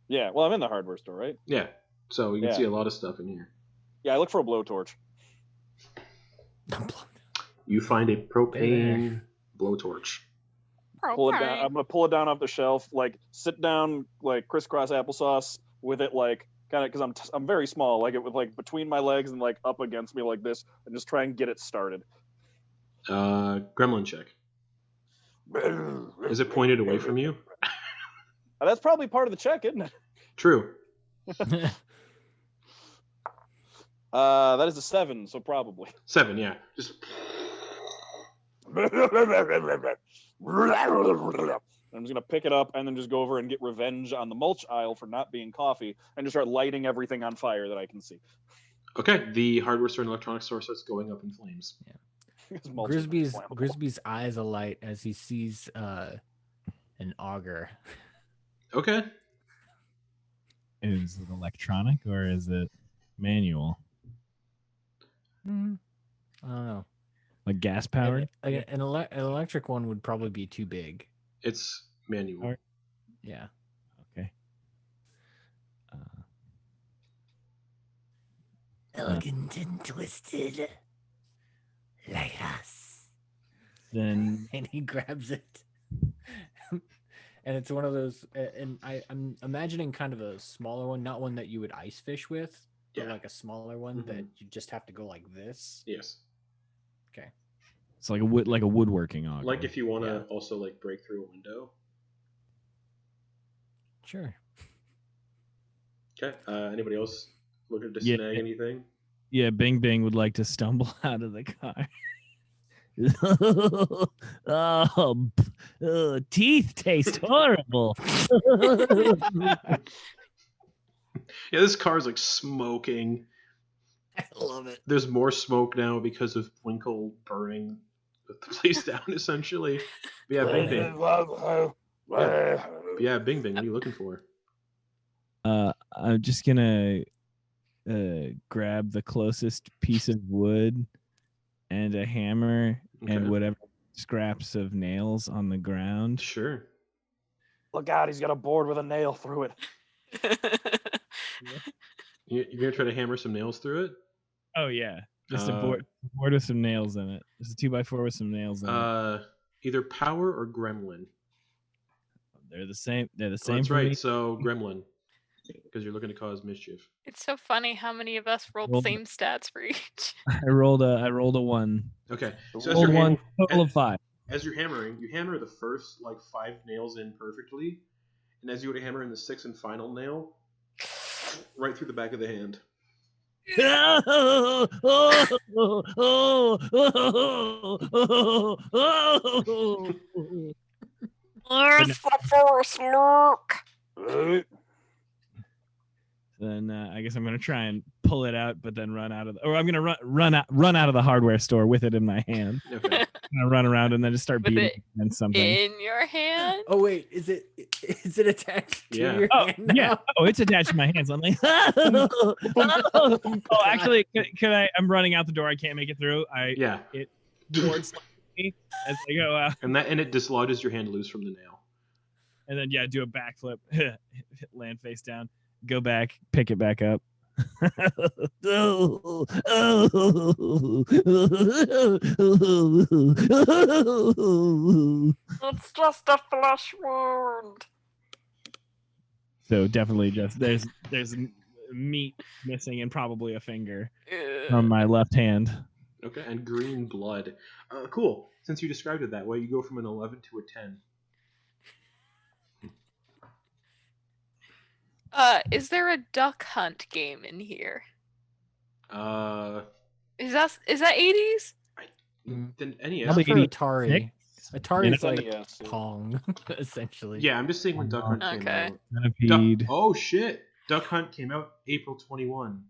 Yeah, well, I'm in the hardware store, right? Yeah. So you can Yeah. see a lot of stuff in here. Yeah, I look for a blowtorch. You find a propane blowtorch. Pull it down. I'm gonna pull it down off the shelf, like sit down, like crisscross applesauce with it, like kind of because I'm very small, like it with like between my legs and like up against me like this, and just try and get it started. Gremlin check. Is it pointed away from you? That's probably part of the check, isn't it? True. That is a 7, so probably. 7, yeah. Just I'm just gonna pick it up and then just go over and get revenge on the mulch aisle for not being coffee, and just start lighting everything on fire that I can see. okay. The hardware store and electronics store starts going up in flames. Because mulch is flammable. Grisby's eyes alight as he sees an auger. Okay. Is it electronic or is it manual? I don't know. Like gas powered? An electric one would probably be too big. It's manual. Yeah. Okay. Elegant and twisted. Like us. Then And he grabs it. And it's one of those, and I'm imagining kind of a smaller one, not one that you would ice fish with, but Yeah. like a smaller one that you just have to go like this. Yes. Okay. it's like a woodworking auger. Like if you want to also like break through a window. Sure. Okay. Anybody else looking to Yeah. snag anything? Yeah, Bing Bing would like to stumble out of the car. Teeth taste horrible. Yeah, this car's like smoking. I love it. There's more smoke now because of Winkle burning the place down, essentially. But yeah, Bing Bing. Yeah, Bing Bing. What are you looking for? I'm just gonna grab the closest piece of wood and a hammer and Okay. whatever scraps of nails on the ground. Sure. Look out, he's got a board with a nail through it. You're gonna try to hammer some nails through it? Oh yeah, just a board with some nails in it. Just a 2x4 with some nails in it. Either power or gremlin. They're the same. They're the Oh, same that's for right. me. So gremlin, because you're looking to cause mischief. It's so funny how many of us rolled Roll- same stats for each. I rolled a 1. Okay. So as Rolled you're, one, total of 5. as you're hammering, you hammer the first like 5 nails in perfectly, and as you would hammer in the 6th and final nail, right through the back of the hand. Where's the force, Luke? Then I guess I'm gonna try and pull it out, but then run out of, or I'm gonna run out of the hardware store with it in my hand. Okay. I'm gonna run around and then just start With beating it against something. In your hand? Oh wait, is it attached to Yeah. your Oh hand now? yeah. Oh, it's attached to my hands. I'm like, oh, actually, could I? I'm running out the door. I can't make it through. Yeah. Board slaps me as I go out, And it dislodges your hand loose from the nail. and then do a backflip, land face down, go back, pick it back up. It's just a flesh wound. So definitely just there's meat missing and probably a finger from my left hand. Okay, and green blood. Cool. Since you described it that way, you go from an 11 to a 10. Is there a duck hunt game in here? Is that 80s? Then NES. Not for 86? Atari. Atari's Yeah. like Yes. Pong, essentially. Yeah, I'm just saying when Duck Hunt came Okay. out. Centipede. Oh shit! Duck Hunt came out April 21.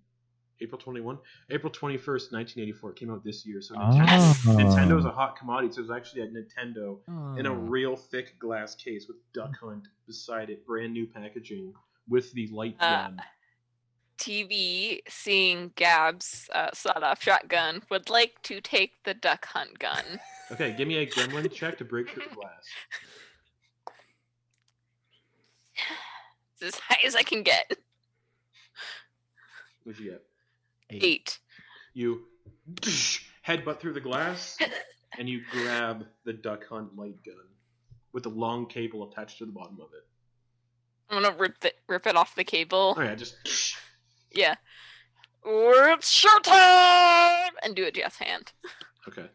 April 21? April 21st, 1984. It came out this year. So Nintendo's a hot commodity. So there's actually a Nintendo in a real thick glass case with Duck Hunt beside it. Brand new packaging with the light gun. TV, seeing Gab's sawed-off shotgun, would like to take the duck hunt gun. Okay, give me a gremlin check to break through the glass. It's as high as I can get. What'd you get? 8. You headbutt through the glass, and you grab the Duck Hunt light gun with a long cable attached to the bottom of it. I'm gonna rip it off the cable. Oh yeah, just... Yeah. It's showtime! And do a jazz hand. Okay.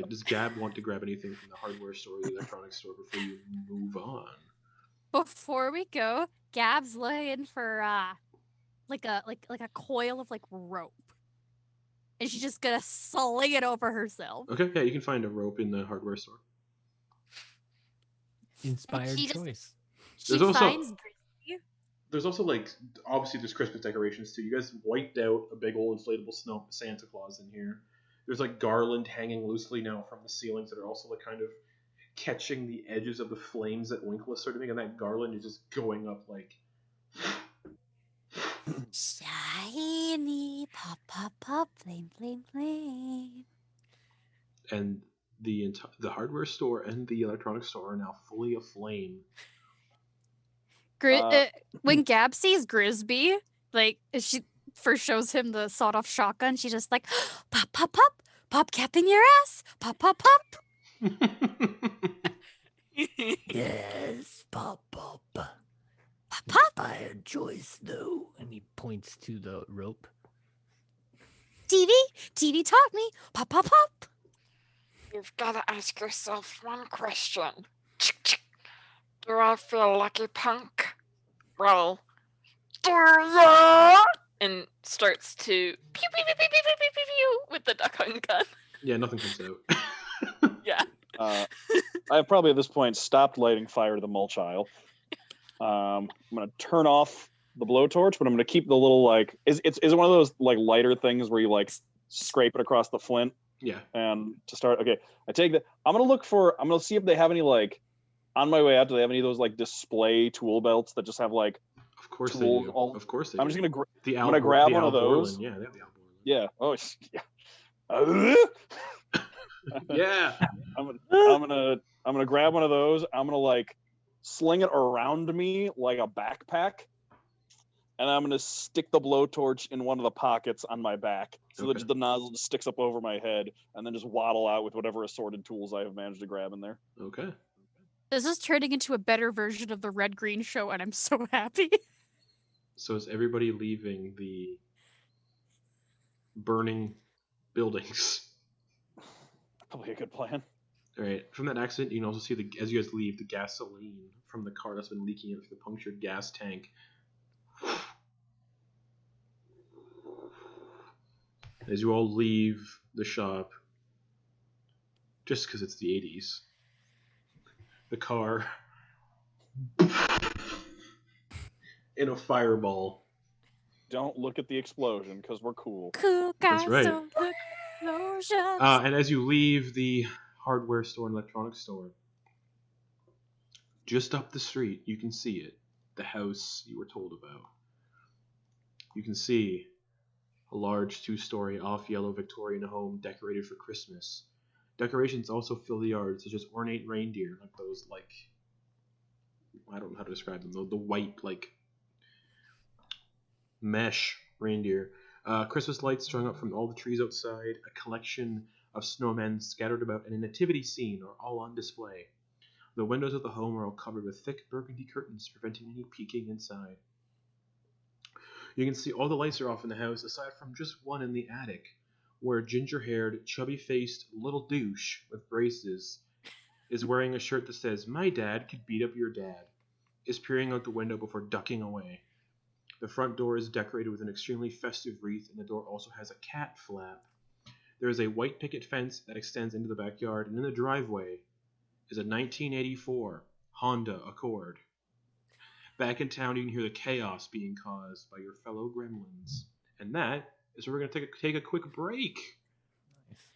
Does Gab want to grab anything from the hardware store or the electronics store before you move on? Before we go, Gab's looking for like a coil of like rope, and she's just gonna sling it over herself. Okay, yeah, you can find a rope in the hardware store. Inspired She just- choice. She There's also- finds Grizzly. There's also, like, obviously there's Christmas decorations, too. You guys wiped out a big old inflatable snow Santa Claus in here. There's, like, garland hanging loosely now from the ceilings that are also, like, kind of catching the edges of the flames that Winkle is sort of making. And that garland is just going up, like... Shiny, pop, pop, pop, flame, flame, flame. And the hardware store and the electronics store are now fully aflame. When Gab sees Grisby, like she first shows him the sawed-off shotgun, she's just like, pop, pop, pop, pop cap in your ass, pop, pop, pop, Yes, pop, pop. pop, pop. Inspired choice, though. And he points to the rope. TV taught me, pop, pop, pop. You've got to ask yourself one question. Do I feel lucky, punk? Well, do ya? And starts to pew, pew, pew, pew, pew, pew, pew, pew, pew, with the duck hunt gun. Yeah, nothing comes out. Yeah. I have probably at this point stopped lighting fire to the mulch aisle. I'm gonna turn off the blowtorch, but I'm gonna keep the little like is it one of those like lighter things where you like scrape it across the flint Yeah. and to start. Okay, I take that. I'm gonna see if they have any like on my way out. Do they have any of those like display tool belts that just have like Of course they tools do. all- Of course they I'm do. just gonna The I'm gonna grab the one of Al those. Borland. Yeah, they have the Al Borland. yeah. Oh yeah. Yeah. I'm gonna grab one of those. I'm gonna like sling it around me like a backpack, and I'm gonna stick the blowtorch in one of the pockets on my back, so Okay. that the nozzle just sticks up over my head, and then just waddle out with whatever assorted tools I have managed to grab in there. Okay. This is turning into a better version of the Red Green Show, and I'm so happy. So is everybody leaving the burning buildings? Probably a good plan. All right. From that accident, you can also see as you guys leave, the gasoline from the car that's been leaking out through the punctured gas tank. As you all leave the shop, just because it's the 80s, the car in a fireball. Don't look at the explosion because we're cool. Cool guys That's right. don't look explosions. And as you leave the hardware store and electronics store, just up the street, you can see it. The house you were told about. You can see a large 2-story off-yellow Victorian home decorated for Christmas. Decorations also fill the yard, such as ornate reindeer, like those, like, I don't know how to describe them, the white, like, mesh reindeer. Christmas lights strung up from all the trees outside, a collection of snowmen scattered about, and a nativity scene are all on display. The windows of the home are all covered with thick burgundy curtains, preventing any peeking inside. You can see all the lights are off in the house, aside from just one in the attic, where a ginger-haired, chubby-faced little douche with braces is wearing a shirt that says, "My dad could beat up your dad," is peering out the window before ducking away. The front door is decorated with an extremely festive wreath, and the door also has a cat flap. There is a white picket fence that extends into the backyard, and in the driveway is a 1984 Honda Accord. Back in town, you can hear the chaos being caused by your fellow gremlins. And that is where we're going to take a quick break. Nice.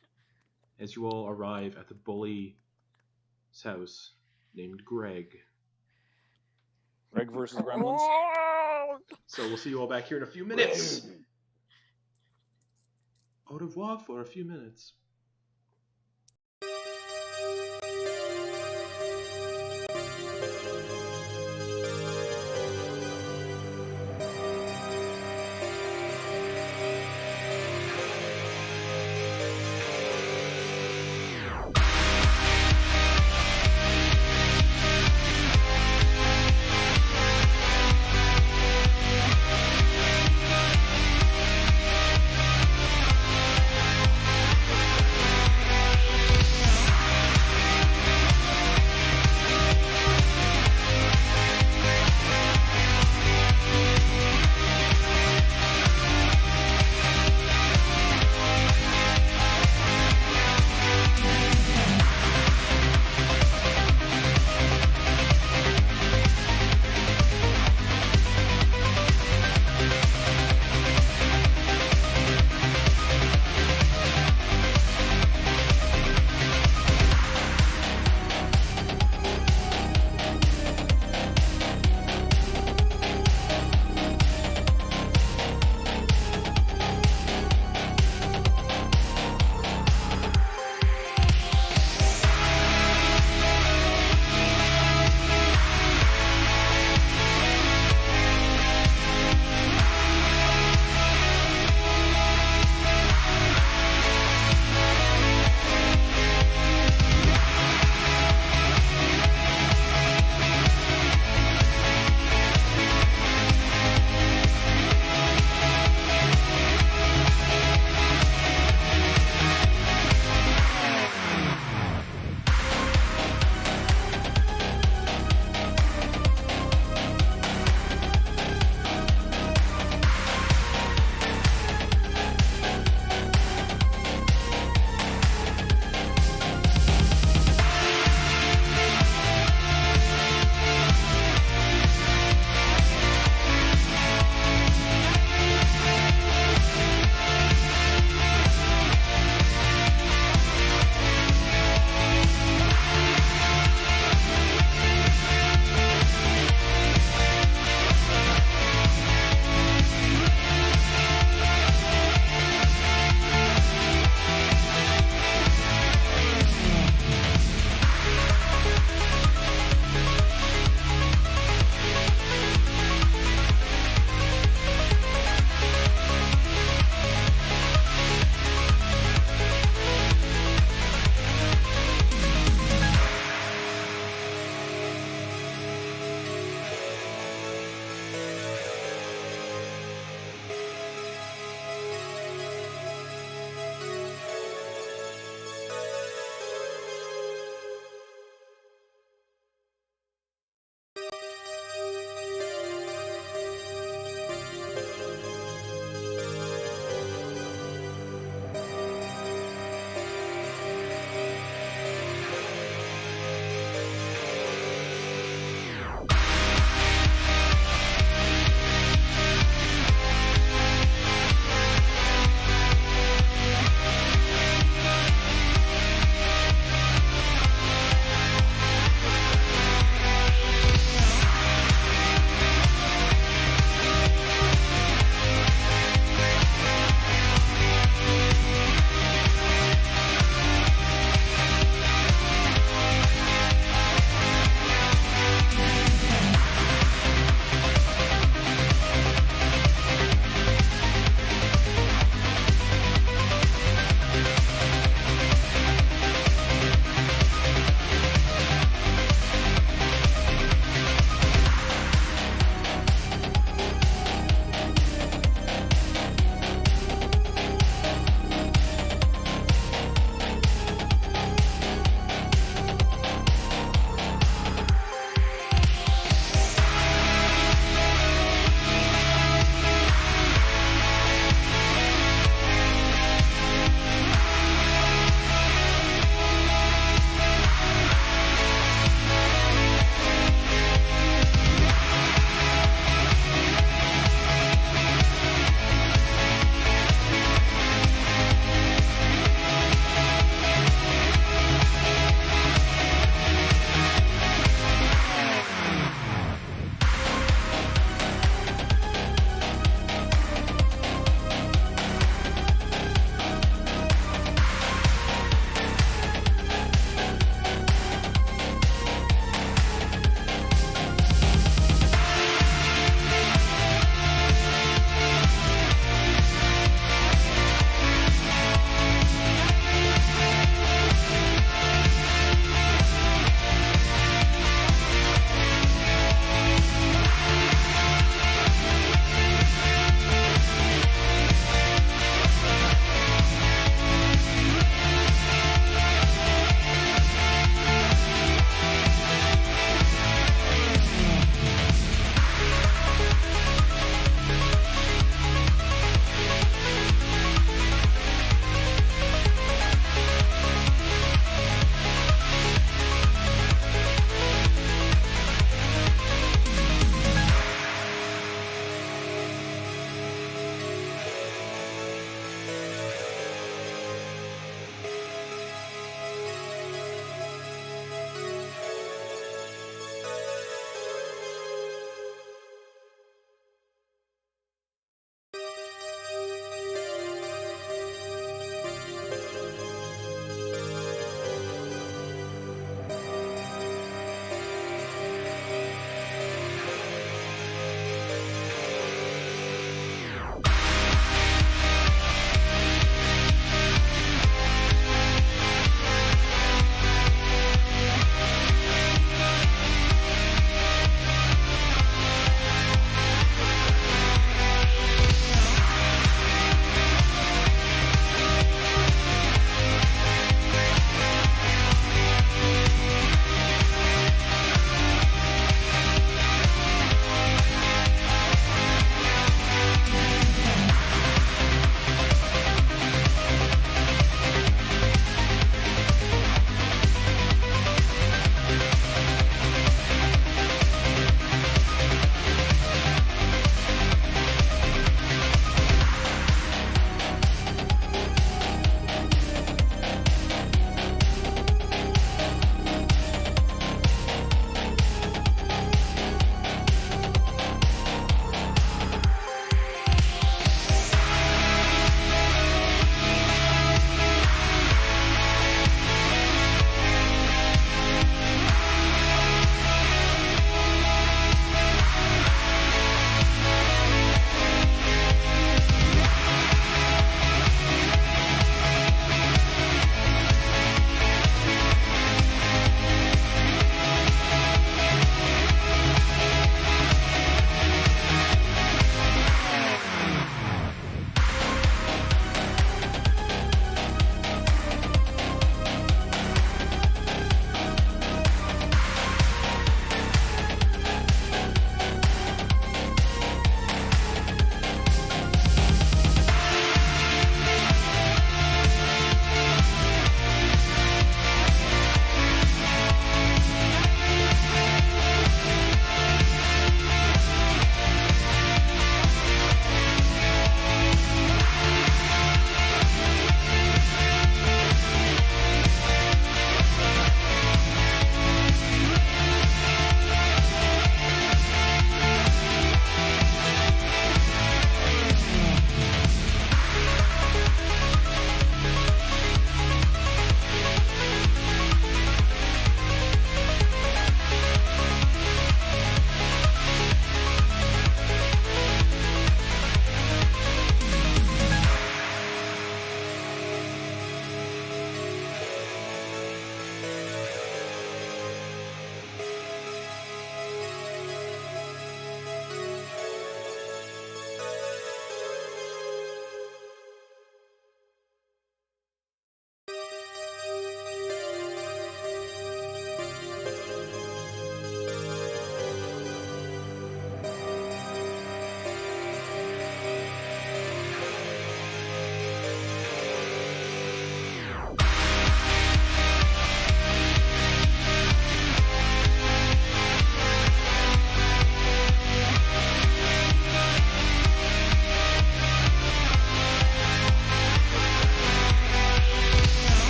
As you all arrive at the bully's house named Greg. Greg versus Gremlins. So we'll see you all back here in a few minutes. Au revoir for a few minutes.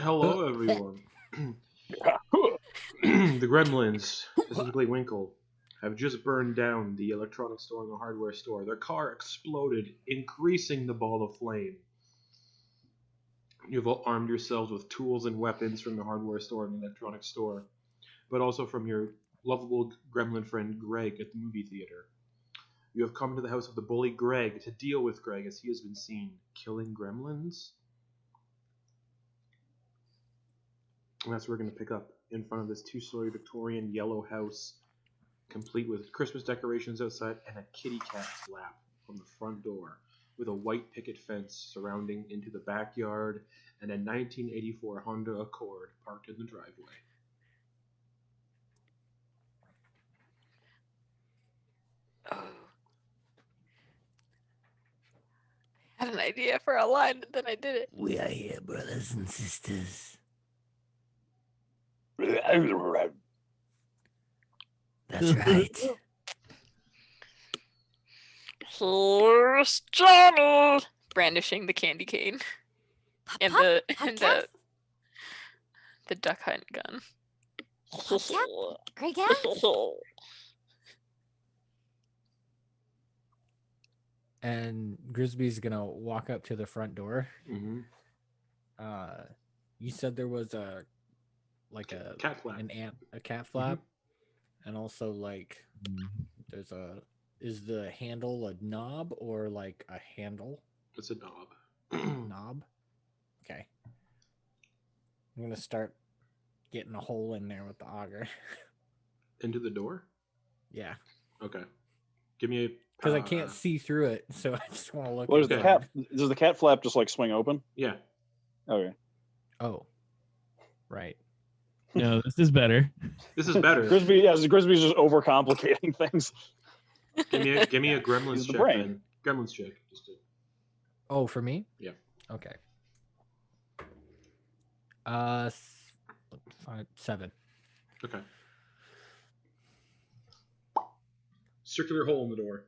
Hello, everyone. The Gremlins, specifically Winkle, have just burned down the electronics store and the hardware store. Their car exploded, increasing the ball of flame. You've all armed yourselves with tools and weapons from the hardware store and the electronics store, but also from your lovable gremlin friend Greg at the movie theater. You have come to the house of the bully Greg to deal with Greg as he has been seen killing gremlins. And that's where we're going to pick up in front of this two-story Victorian yellow house, complete with Christmas decorations outside and a kitty cat flap on the front door, with a white picket fence surrounding into the backyard and a 1984 Honda Accord parked in the driveway. Oh. I had an idea for a line, but then I did it. We are here, brothers and sisters. That's right. Here's Johnny! Brandishing the candy cane and the duck hunt gun. Greg Ann? And Grisby's gonna walk up to the front door. Mm-hmm. You said there was a cat flap. A cat flap, and also like there's is the handle a knob or like a handle? It's a knob. Knob. Okay. I'm gonna start getting a hole in there with the auger. Into the door? Yeah. Okay. Give me a... Because I can't see through it, so I just want to look. Well, inside. does the cat flap just like swing open? Yeah. Okay. Oh. Right. No, this is better. This is better. Grisby's just overcomplicating things. Give me a Gremlins Use the check brain. then. Gremlins check. Just to... Oh, for me? Yeah. Okay. 7. Okay. Circular hole in the door.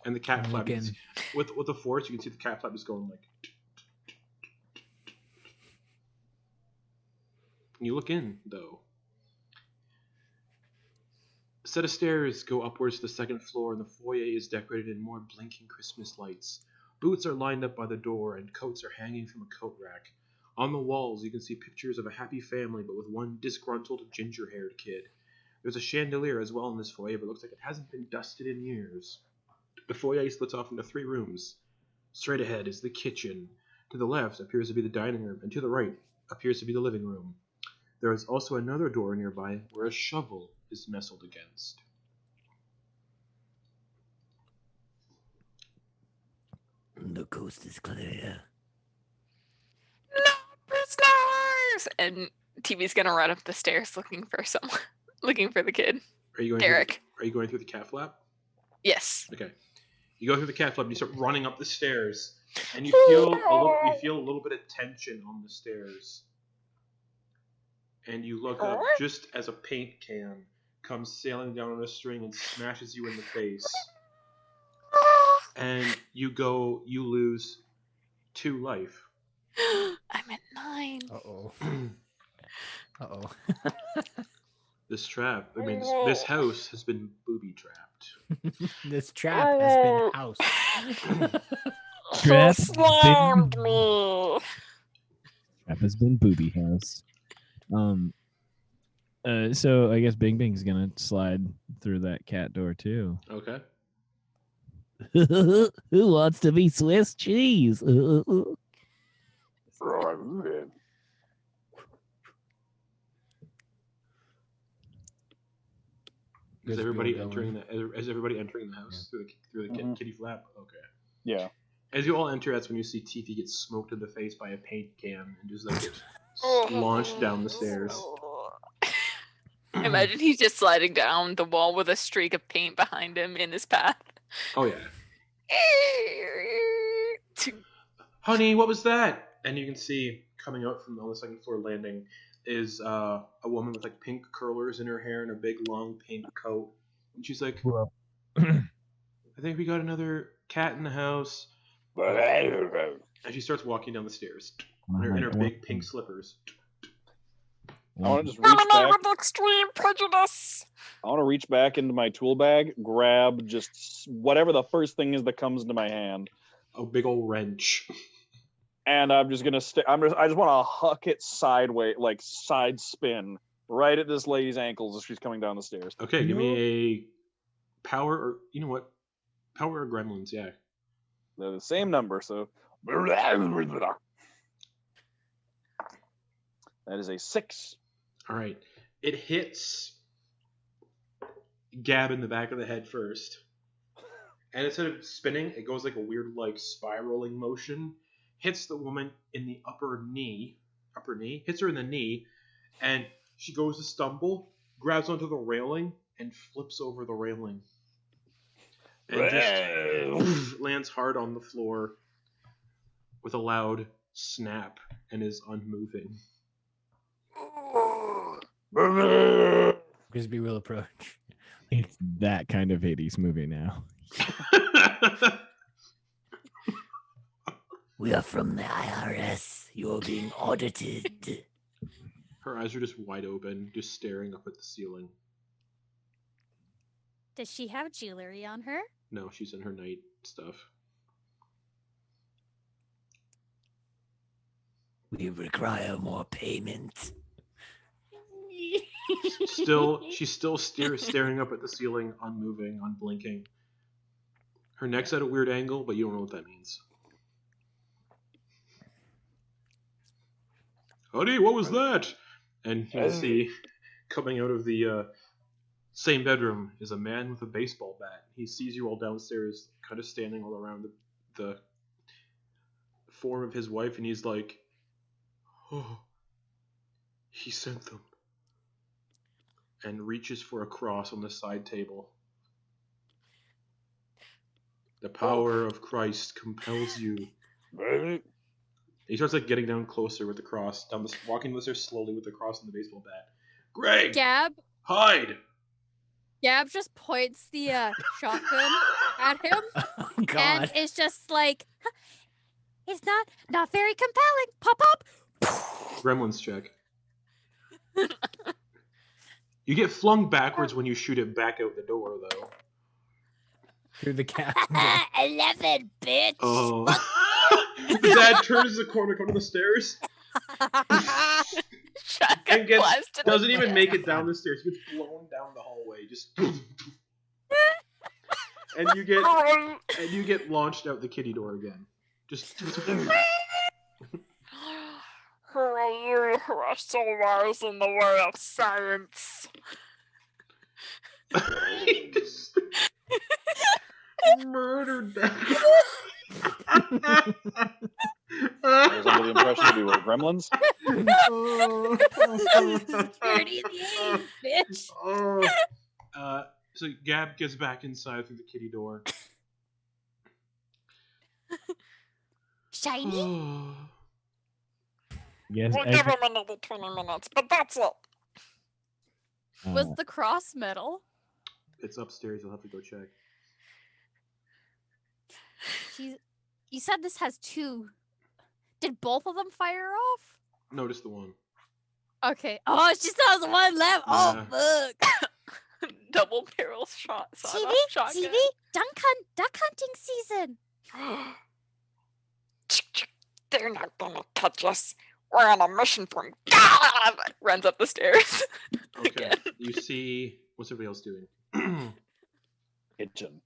And the cat flap. Looking. With the force, you can see the cat flap is going like... You look in, though. A set of stairs go upwards to the second floor, and the foyer is decorated in more blinking Christmas lights. Boots are lined up by the door, and coats are hanging from a coat rack. On the walls, you can see pictures of a happy family, but with one disgruntled, ginger-haired kid. There's a chandelier as well in this foyer, but it looks like it hasn't been dusted in years. The foyer splits off into 3 rooms. Straight ahead is the kitchen. To the left appears to be the dining room, and to the right appears to be the living room. There is also another door nearby where a shovel is nestled against. The coast is clear. No prisoners! And TV's gonna run up the stairs looking for someone, looking for the kid. Are you going Derek. Are you going through the cat flap? Yes. Okay. You go through the cat flap and you start running up the stairs, and you feel a little bit of tension on the stairs. And you look up just as a paint can comes sailing down on a string and smashes you in the face. And you lose 2 life. I'm at 9. Uh-oh. Uh-oh. This house has been booby trapped. This trap has been housed. Trap Slammed me. Trap has been booby house. So I guess Bing Bing's gonna slide through that cat door too. Okay. Who wants to be Swiss cheese? Is everybody entering the house through the kitty flap? Okay. Yeah. As you all enter, that's when you see Tiffy get smoked in the face by a paint can and just like get launched down the stairs. Imagine he's just sliding down the wall with a streak of paint behind him in his path. Oh yeah. Honey, what was that? And you can see coming out from on the second floor landing is a woman with like pink curlers in her hair and a big long pink coat. And she's like, I think we got another cat in the house. And she starts walking down the stairs. in her I big pink slippers. I want to just reach back. With extreme prejudice. I want to reach back into my tool bag, grab just whatever the first thing is that comes into my hand, A big old wrench. and I'm just gonna I just want to huck it sideways, like side spin, right at this lady's ankles as she's coming down the stairs. Okay, give me a power, or you know what? Power or Gremlins, yeah. They're the same number, so that is a 6. All right. It hits Gab in the back of the head first. And instead of spinning, it goes like a weird, like, spiraling motion. Hits the woman in the upper knee. Hits her in the knee. And she goes to stumble, grabs onto the railing, and flips over the railing. And just lands hard on the floor with a loud snap and is unmoving. Grisby will approach. It's that kind of 80s movie now. We are from the IRS. You're being audited. Her eyes are just wide open, just staring up at the ceiling. Does she have jewelry on her? No, she's in her night stuff. We require more payment. She's still staring up at the ceiling, unmoving, unblinking. Her neck's at a weird angle, but you don't know what that means. Honey, what was that? And you see, coming out of the same bedroom is a man with a baseball bat. He sees you all downstairs, kind of standing all around the form of his wife, and he's like, "Oh, he sent them." And reaches for a cross on the side table. The power of Christ compels you. He starts like getting down closer with the cross, walking the stairs slowly with the cross and the baseball bat. Greg, Gab hide! just points the shotgun at him, Oh, and God. it's just like, it's not very compelling. Pop up. Gremlins check. You get flung backwards when you shoot it back out the door, though. Through the cat. 11, bitch. Oh. The dad turns the corner, come to the stairs, Shotgun and blasted. doesn't even make it down the stairs. He gets blown down the hallway, just. and you get launched out the kitty door again. Just. Who are you who are so wise in the way of science? He just murdered that. I was under the impression that we were gremlins. Dirty in the 80s, bitch. So Gab gets back inside through the kitty door. Shiny? Yes, We'll give him another 20 minutes, but that's it. Was the cross metal? It's upstairs. You'll have to go check. You said this has 2. Did both of them fire off? No, just the one. Okay. Oh, she still has one left. Yeah. Oh, fuck. Double barrel shot. TV, duck hunting season. They're not gonna touch us. We're on a mission from God. Runs up the stairs. Okay. Again. You see, what's everybody else doing? Kitchen.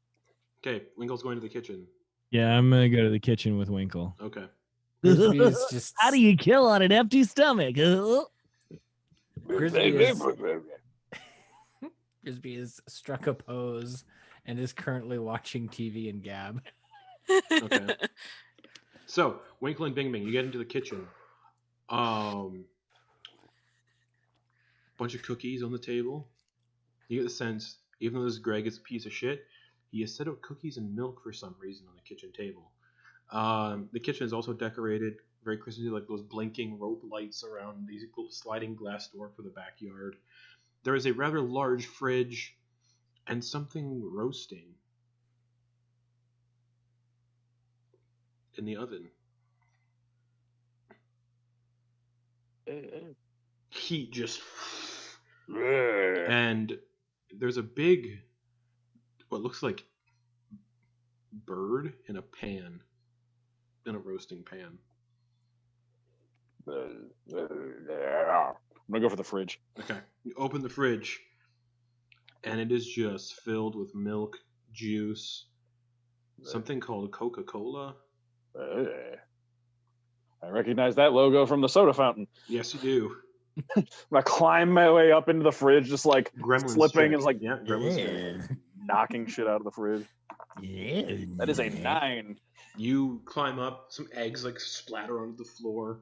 Okay, Winkle's going to the kitchen. Yeah, I'm gonna go to the kitchen with Winkle. Okay. Grisby is just. How do you kill on an empty stomach? Grisby is struck a pose and is currently watching TV in Gab. Okay. So, Winkle and Bing Bing, you get into the kitchen. Bunch of cookies on the table. You get the sense, even though this Greg is a piece of shit, he has set out cookies and milk for some reason on the kitchen table. The kitchen is also decorated very Christmassy, like those blinking rope lights around these sliding glass door for the backyard. There is a rather large fridge and something roasting in the oven. heat just... And there's a big, what looks like bird in a pan, in a roasting pan. I'm gonna go for the fridge. Okay, you open the fridge, and it is just filled with milk, juice, something called Coca-Cola. I recognize that logo from the soda fountain. Yes, you do. I climb my way up into the fridge, just like Gremlins slipping check. and like Yeah, Gremlins check. knocking shit out of the fridge. Yeah. That is a 9. You climb up, some eggs like splatter onto the floor,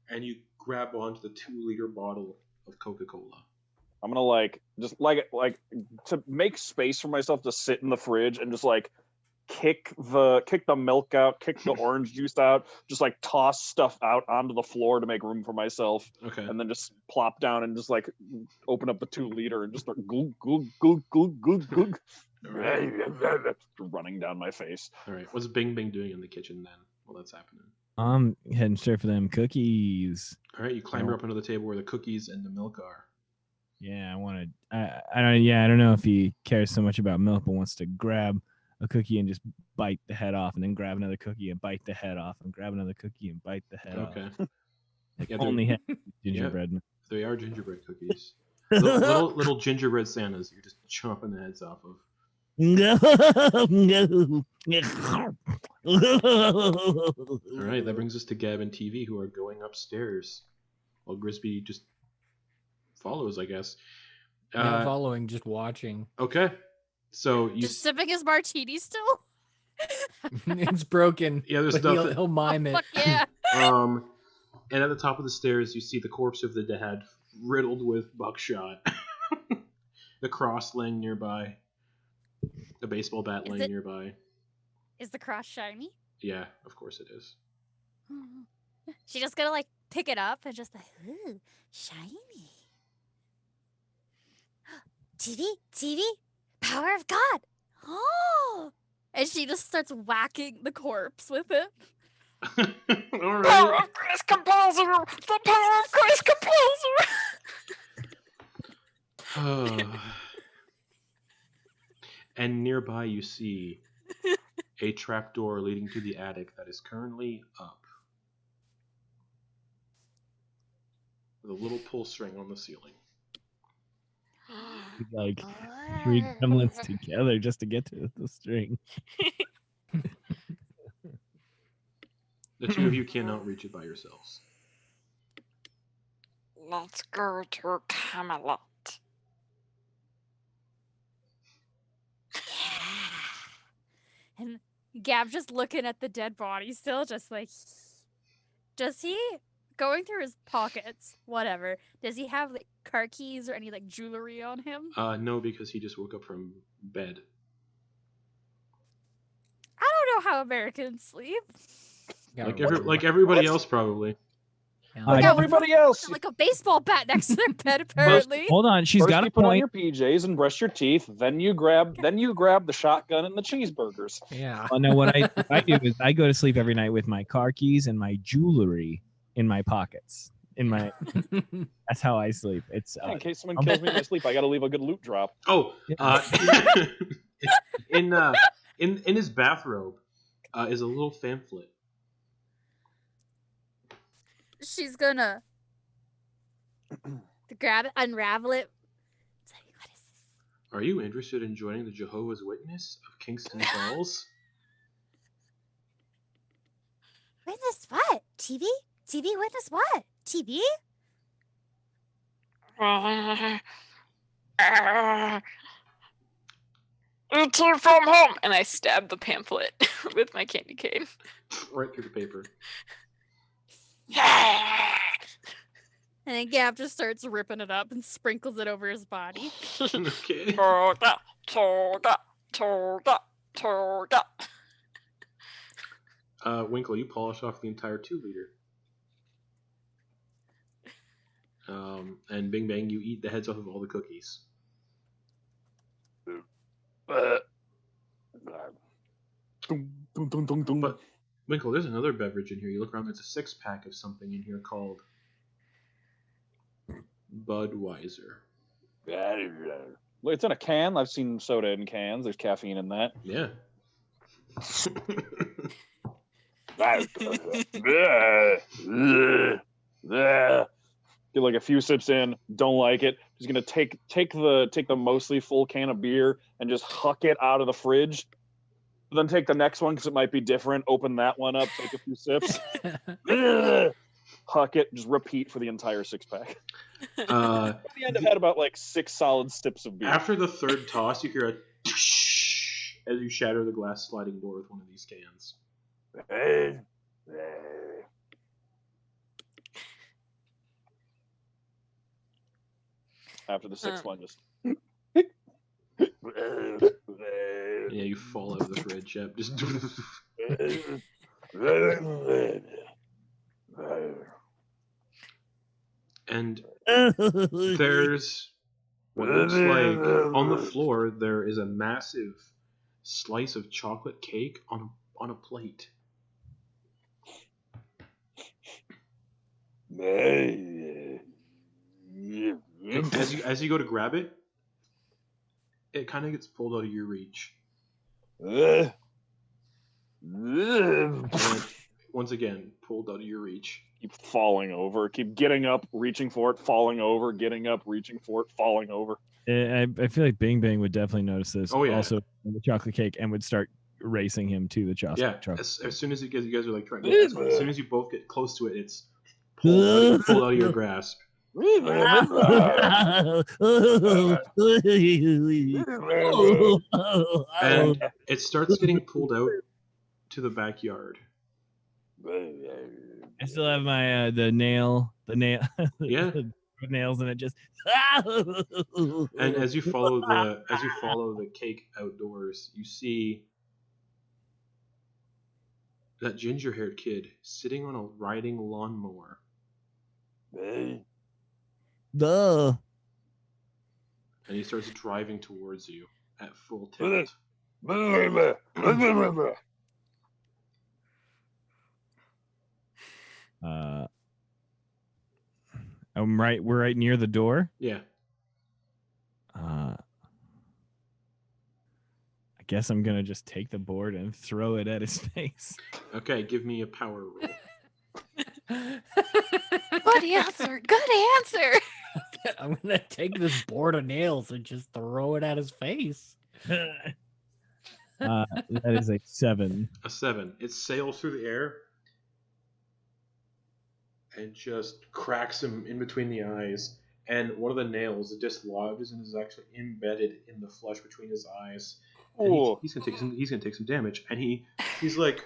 and you grab onto the 2-liter bottle of Coca-Cola. I'm gonna like just like to make space for myself to sit in the fridge and just like kick the milk out, kick the orange juice out, just like toss stuff out onto the floor to make room for myself, Okay. and then just plop down and just like open up the 2-liter and just start glug glug glug glug glug glug, running down my face. All right. What's Bing Bing doing in the kitchen then while that's happening? I'm heading straight for them cookies. All right. You clamber up under the table where the cookies and the milk are. Yeah, I want to. I don't know if he cares so much about milk, but wants to grab a cookie and just bite the head off, and then grab another cookie and bite the head off, and grab another cookie and bite the head Okay. off. Like Yeah, only had gingerbread. They are gingerbread cookies. little gingerbread Santas you're just chomping the heads off of. No. All right, that brings us to Gab and TV, who are going upstairs, while Grisby just follows, I guess. Not following, just watching. Okay, so you Just sipping his martini still? It's broken. Yeah, there's but nothing. he'll mime it. Fuck yeah. And at the top of the stairs, you see the corpse of the dad, riddled with buckshot. The cross laying nearby. The baseball bat laying nearby. Is the cross shiny? Yeah, of course it is. She just gonna like pick it up and just like, ooh, shiny. TV, power of God. Oh, and she just starts whacking the corpse with it. All Power right. of Christ compels her! The power of Christ compels her! And nearby you see a trapdoor leading to the attic that is currently up. With a little pull string on the ceiling. Like 3 gremlins together just to get to the string. The two of you cannot reach it by yourselves. Let's go to Camelot. And Gab just looking at the dead body still, just like, does he, going through his pockets, whatever, does he have like car keys or any like jewelry on him? No, because he just woke up from bed. I don't know how Americans sleep. Like everybody else, probably. Like everybody else. Like a baseball bat next to their bed, apparently. Hold on, she's First got you a put on point. your PJs and brush your teeth. Then you grab the shotgun and the cheeseburgers. Yeah. Well, no, what I do is I go to sleep every night with my car keys and my jewelry in my pockets. That's how I sleep. It's in case someone kills me in my sleep, I got to leave a good loot drop. Oh, in his bathrobe is a little pamphlet. She's gonna grab it, unravel it. It's like, what is this? Are you interested in joining the Jehovah's Witness of Kingston Falls? Witness what? TV? TV witness what? TV? E.T. from home! And I stab the pamphlet with my candy cane. Right through the paper. And then Gab just starts ripping it up and sprinkles it over his body. Okay. Toga. Winkle, you polish off the entire 2-liter. And Bing Bang, you eat the heads off of all the cookies. But Winkle, there's another beverage in here. You look around, there's a 6-pack of something in here called Budweiser. Look, it's in a can. I've seen soda in cans. There's caffeine in that. Yeah. Get like a few sips in, don't like it. Just gonna take the mostly full can of beer and just huck it out of the fridge. Then take the next one because it might be different. Open that one up, take a few sips, huck it, just repeat for the entire 6-pack. At the end, I've had about like 6 solid sips of beer. After the third toss, you hear a as you shatter the glass sliding door with one of these cans. After the 6th one, just Yeah, you fall out of the fridge. Yep. Just and there's what looks like on the floor there is a massive slice of chocolate cake on a plate. As you go to grab it, it kind of gets pulled out of your reach. And once again, pulled out of your reach. keep falling over, keep getting up, reaching for it, falling over, getting up, reaching for it, falling over. I feel like Bing Bang would definitely notice this. Oh, yeah. Also, the chocolate cake, and would start racing him to the chocolate. Yeah. chocolate. As soon as you guys are like trying, as soon as you both get close to it, it's pulled out of your grasp. And it starts getting pulled out to the backyard. I still have my the nail, Yeah. the nails in it. Just And as you follow the cake outdoors, you see that ginger-haired kid sitting on a riding lawnmower. Duh. And he starts driving towards you at full tilt. We're right near the door. Yeah. I guess I'm gonna just take the board and throw it at his face. Okay, give me a power roll. Good answer. Good answer. I'm gonna take this board of nails and just throw it at his face. That is a 7. A 7. It sails through the air and just cracks him in between the eyes. And one of the nails dislodges and is actually embedded in the flesh between his eyes. And he's gonna take some damage. And he's like,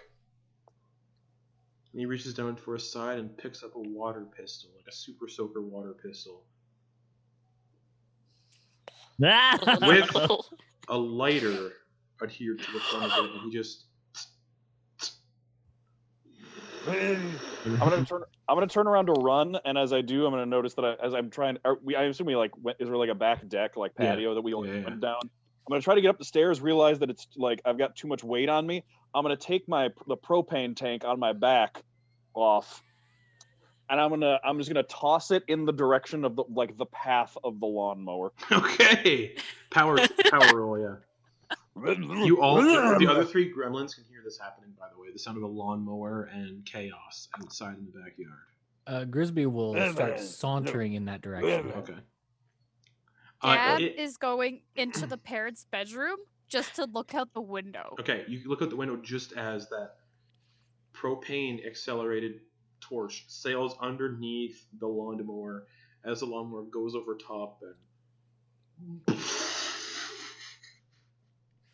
he reaches down for his side and picks up a water pistol, like a super soaker water pistol, with a lighter adhered to the front of it, and he just. I'm gonna turn around to run, and as I do, I'm gonna notice that I assume is there like a back deck, like patio that we went down. I'm gonna try to get up the stairs, realize that it's like I've got too much weight on me. I'm gonna take the propane tank on my back off, and I'm just gonna toss it in the direction of the path of the lawnmower. Okay, power roll, yeah. You all, the other 3 gremlins can hear this happening. By the way, the sound of a lawnmower and chaos outside in the backyard. Grisby will start sauntering in that direction. Okay. Dad is going into the parents' bedroom just to look out the window. Okay, you look out the window just as that propane accelerated torch sails underneath the lawnmower as the lawnmower goes over top and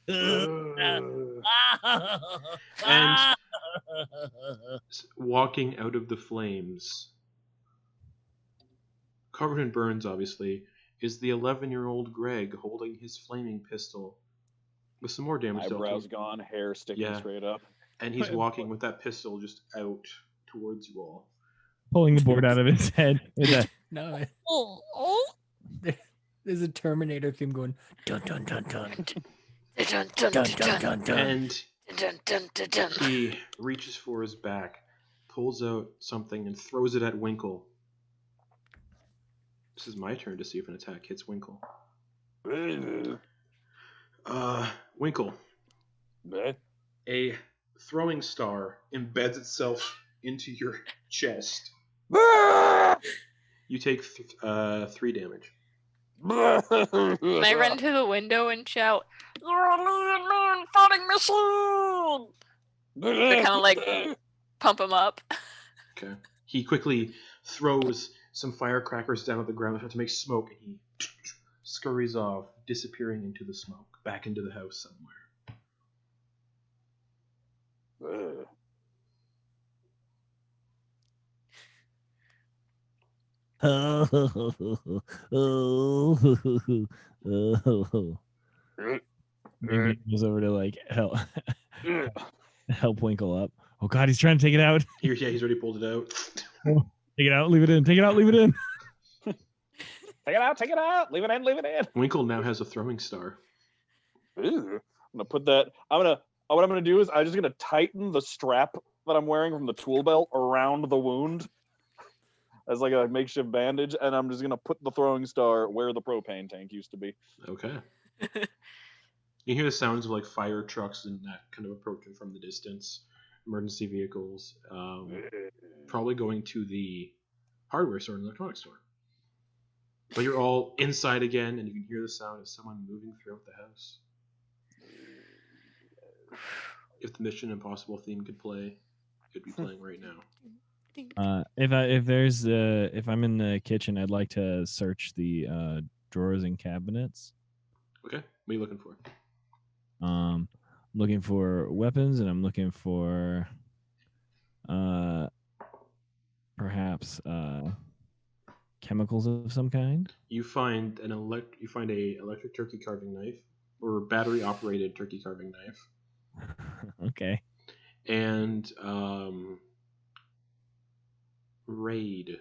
and walking out of the flames, covered in burns obviously, is the 11-year-old Greg holding his flaming pistol with some more damage dealt to Eyebrows him. gone, hair sticking straight up. And he's walking with that pistol just out towards you all. Pulling the board out of his head. No, Oh. there's a Terminator theme going dun dun dun dun Dun, dun, dun dun, dun dun dun. And dun, dun, dun, dun. he reaches for his back, pulls out something, and throws it at Winkle. This is my turn to see if an attack hits Winkle. Winkle. A throwing star embeds itself into your chest. You take 3 damage. And I run to the window and shout, "You're a fighting machine!" To kind of like pump him up. Okay. He quickly throws some firecrackers down at the ground to make smoke, and he scurries off, disappearing into the smoke, back into the house somewhere. Maybe he goes over to like help Winkle up. Oh God, he's trying to take it out. He's already pulled it out. Take it out, leave it in. Take it out, leave it in. Take it out, take it out. Leave it in, leave it in. Winkle now has a throwing star. I'm gonna put that. What I'm gonna do is I'm just gonna tighten the strap that I'm wearing from the tool belt around the wound as like a makeshift bandage, and I'm just gonna put the throwing star where the propane tank used to be. Okay. You hear the sounds of like fire trucks and that kind of approaching from the distance. Emergency vehicles. Probably going to the hardware store and electronics store. But you're all inside again, and you can hear the sound of someone moving throughout the house. If the Mission Impossible theme could play, it could be playing right now. If I'm in the kitchen, I'd like to search the drawers and cabinets. Okay, what are you looking for? Looking for weapons, and I'm looking for perhaps chemicals of some kind. You find a electric turkey carving knife, or battery operated turkey carving knife. Okay. And Raid.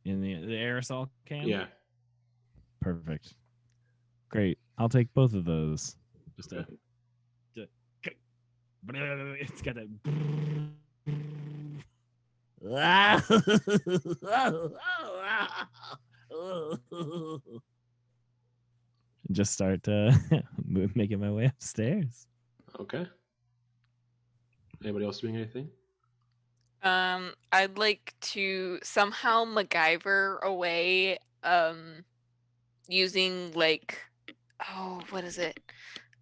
In the aerosol can? Yeah. Perfect. Great. I'll take both of those. It's got that. Just start making my way upstairs. Okay. Anybody else doing anything? I'd like to somehow MacGyver away, using like, what is it?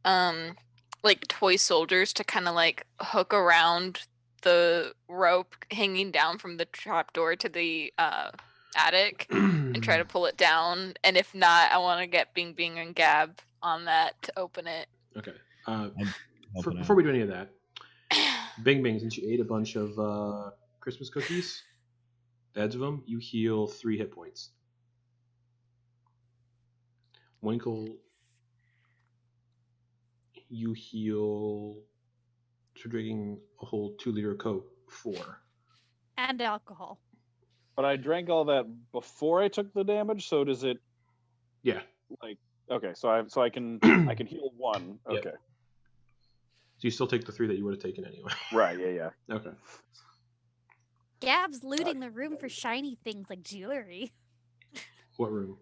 Like toy soldiers to kind of like hook around the rope hanging down from the trapdoor to the attic and try to pull it down. And if not, I want to get Bing Bing and Gab on that to open it. Okay. Before we do any of that, Bing Bing, since you ate a bunch of Christmas cookies, the edge of them, you heal 3 hit points. Winkle, you heal, for drinking a whole 2-liter Coke, 4. And alcohol. But I drank all that before I took the damage, so does it? Yeah. Like, okay, so I can heal 1. Okay. Yep. So you still take the 3 that you would have taken anyway. Right. Yeah. Okay. Gab's looting the room for shiny things like jewelry. What room?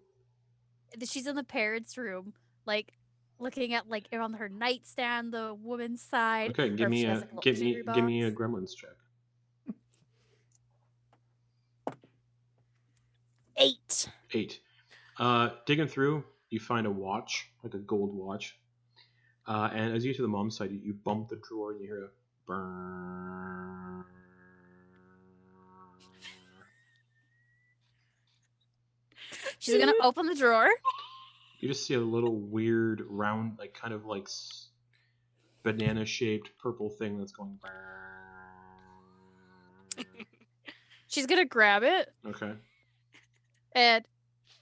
She's in the parents' room, like looking at like around her nightstand, the woman's side. Okay, give me a Gremlins check. 8. 8. Digging through, you find a watch, like a gold watch. And as you get to the mom's side, you bump the drawer and you hear a burn. She's gonna open the drawer. You just see a little weird round, like kind of like banana-shaped purple thing that's going. She's gonna grab it. Okay. And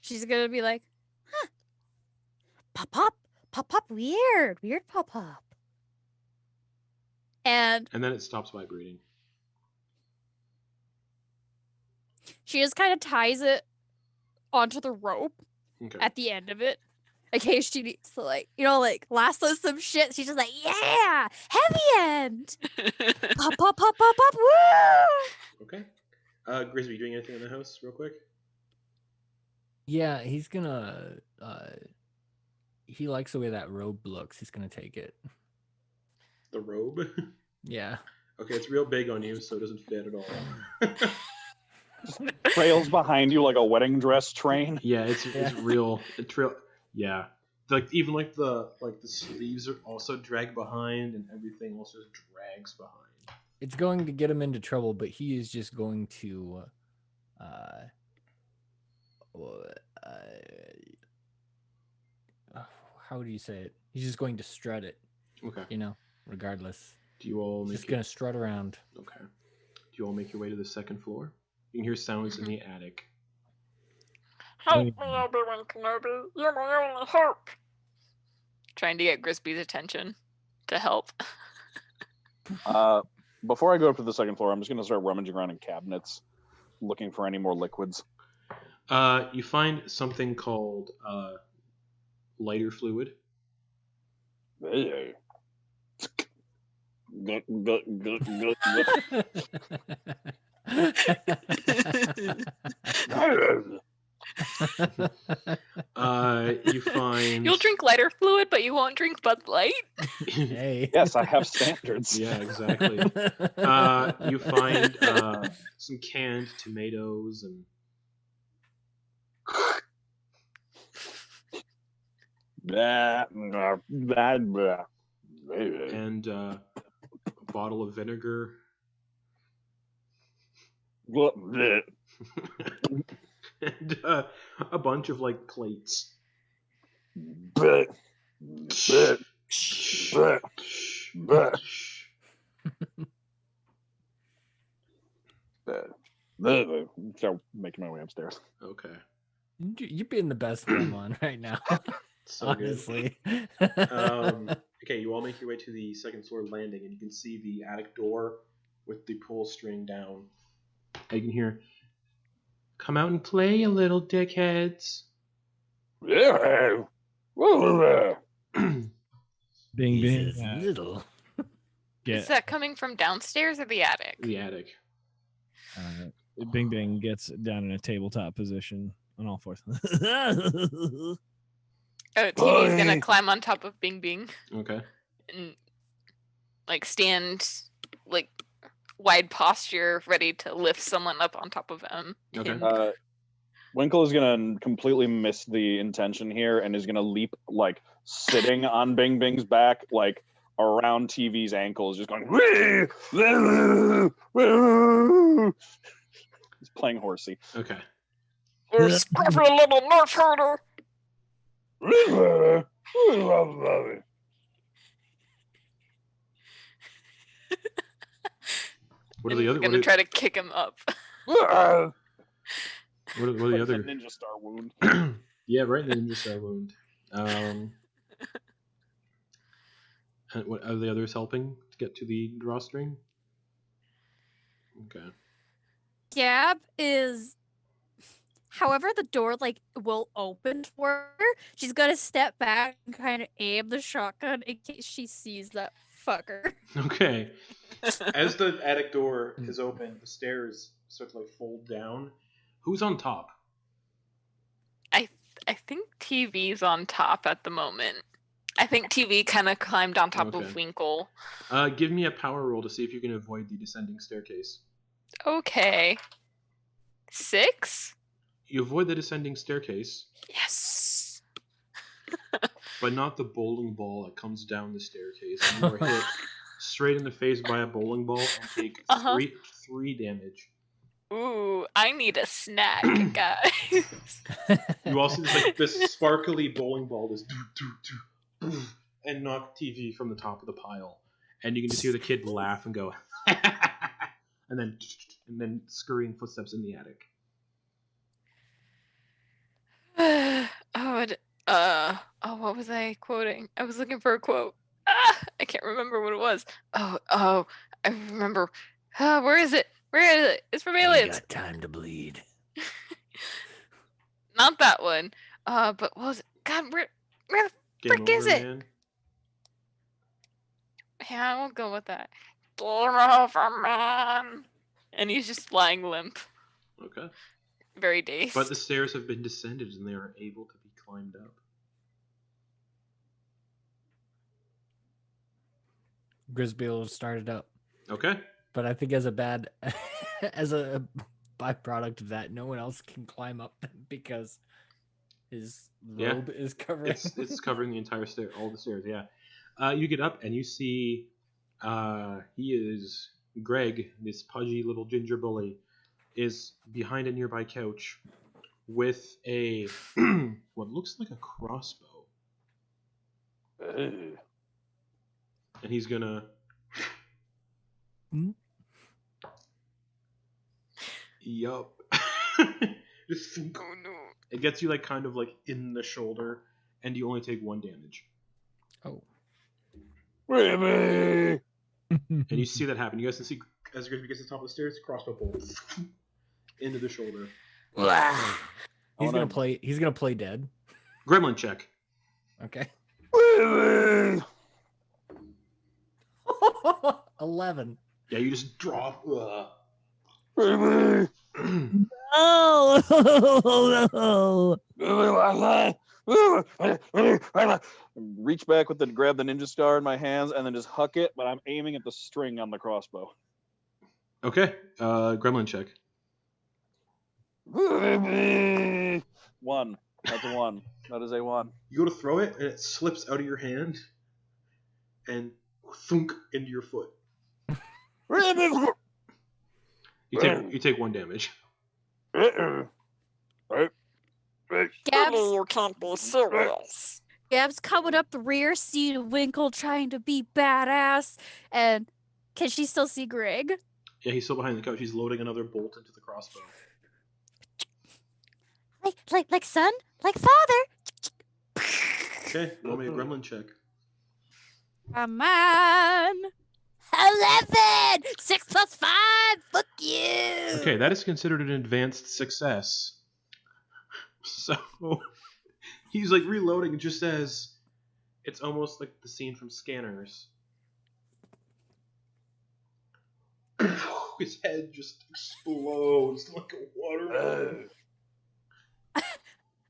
she's gonna be like, huh. Pop, weird pop. And then it stops vibrating. She just kind of ties it onto the rope at the end of it. In case she needs to, like, lasso some shit. She's just like, yeah, heavy end. Pop, woo! Okay. Grisby, doing anything in the house real quick? Yeah, he's gonna. He likes the way that robe looks. He's gonna take it. The robe? Yeah. Okay, it's real big on you, so it doesn't fit at all. Trails behind you like a wedding dress train. Yeah, it's real. It's real. Yeah, like even like the sleeves are also drag behind, and everything also drags behind. It's going to get him into trouble, but he is just going to. How do you say it? He's just going to strut it. Okay. Regardless. Do you all Just gonna strut around. Okay. Do you all make your way to the second floor? You can hear sounds in the attic. Help me, Obi-Wan Kenobi. You're my only hope. Trying to get Grisby's attention to help. Before I go up to the second floor, I'm just going to start rummaging around in cabinets, looking for any more liquids. You find something called lighter fluid. Hey. You find. You'll drink lighter fluid, but you won't drink Bud Light? Hey. Yes, I have standards. Yeah, exactly. You find some canned tomatoes and. And a bottle of vinegar. And a bunch of plates. So making my way upstairs. Okay. You're being the best gremlin right now. So honestly. Okay, you all make your way to the second floor landing, and you can see the attic door with the pull string down. And you can hear, "Come out and play, you little dickheads." Yeah. Bing, bing. He's little. Is that coming from downstairs or the attic? The attic. Bing Bing gets down in a tabletop position on all fours. Oh, TV's gonna climb on top of Bing Bing Okay. and stand wide posture, ready to lift someone up on top of him. Okay. Winkle is gonna completely miss the intention here and is gonna leap sitting on Bing Bing's back, around TV's ankles, just going. He's playing horsey. Okay. You're scruffy little nerf herder. What are the other? Gonna try to kick him up. What are the other? Ninja star wound. Yeah, right. The ninja star wound. And what are the others helping to get to the drawstring? Okay. Gab is, however the door will open for her, she's gonna step back and kind of aim the shotgun in case she sees that fucker. Okay. As the attic door is open, the stairs start to fold down. Who's on top? I think TV's on top at the moment. I think TV kind of climbed on top of Winkle. Give me a power roll to see if you can avoid the descending staircase. Okay. 6? You avoid the descending staircase. Yes. But not the bowling ball that comes down the staircase. You are hit straight in the face by a bowling ball and take three damage. Ooh, I need a snack, guys. You also see this sparkly bowling ball just and knock TV from the top of the pile, and you can just hear the kid laugh and go, and then scurrying footsteps in the attic. What was I quoting? I was looking for a quote. I can't remember what it was. I remember. Where is it? It's from Aliens. Got time to bleed. Not that one. But what was it? God, where the frick is it? Man. Yeah, I won't go with that. Game over, man. And he's just lying limp. Okay. Very dazed. But the stairs have been descended and they are able to be climbed up. Grisby will start it up. Okay. But I think as a byproduct of that, no one else can climb up them because his robe is covering. It's covering the entire stair, all the stairs. Yeah. You get up and you see, he is Greg, this pudgy little ginger bully, is behind a nearby couch with a what looks like a crossbow, and he's gonna. Yup. Just Oh no. it gets you like kind of like in the shoulder, and you only take 1 damage. Oh. And you see that happen. You guys can see as Griffin gets to the top of the stairs, crossbow bolt into the shoulder. He's gonna play dead. Gremlin check. Okay. 11. Yeah, you just drop. Oh no! Reach back with grab the ninja star in my hands and then just huck it, but I'm aiming at the string on the crossbow. Okay. Gremlin check. 1. That's a 1. That is a 1. You go to throw it, and it slips out of your hand, and thunk into your foot. You take 1 damage. Gab's, You can't be serious. Gab's coming up the rear, seeing Winkle trying to be badass. And can she still see Greg? Yeah, he's still behind the couch. He's loading another bolt into the crossbow. Like son? Like father? Okay, roll me a gremlin check. Come on. 11! 6 plus 5! Fuck you! Okay, that is considered an advanced success. So, he's like reloading just as it's almost like the scene from Scanners. His head just explodes like a watermelon.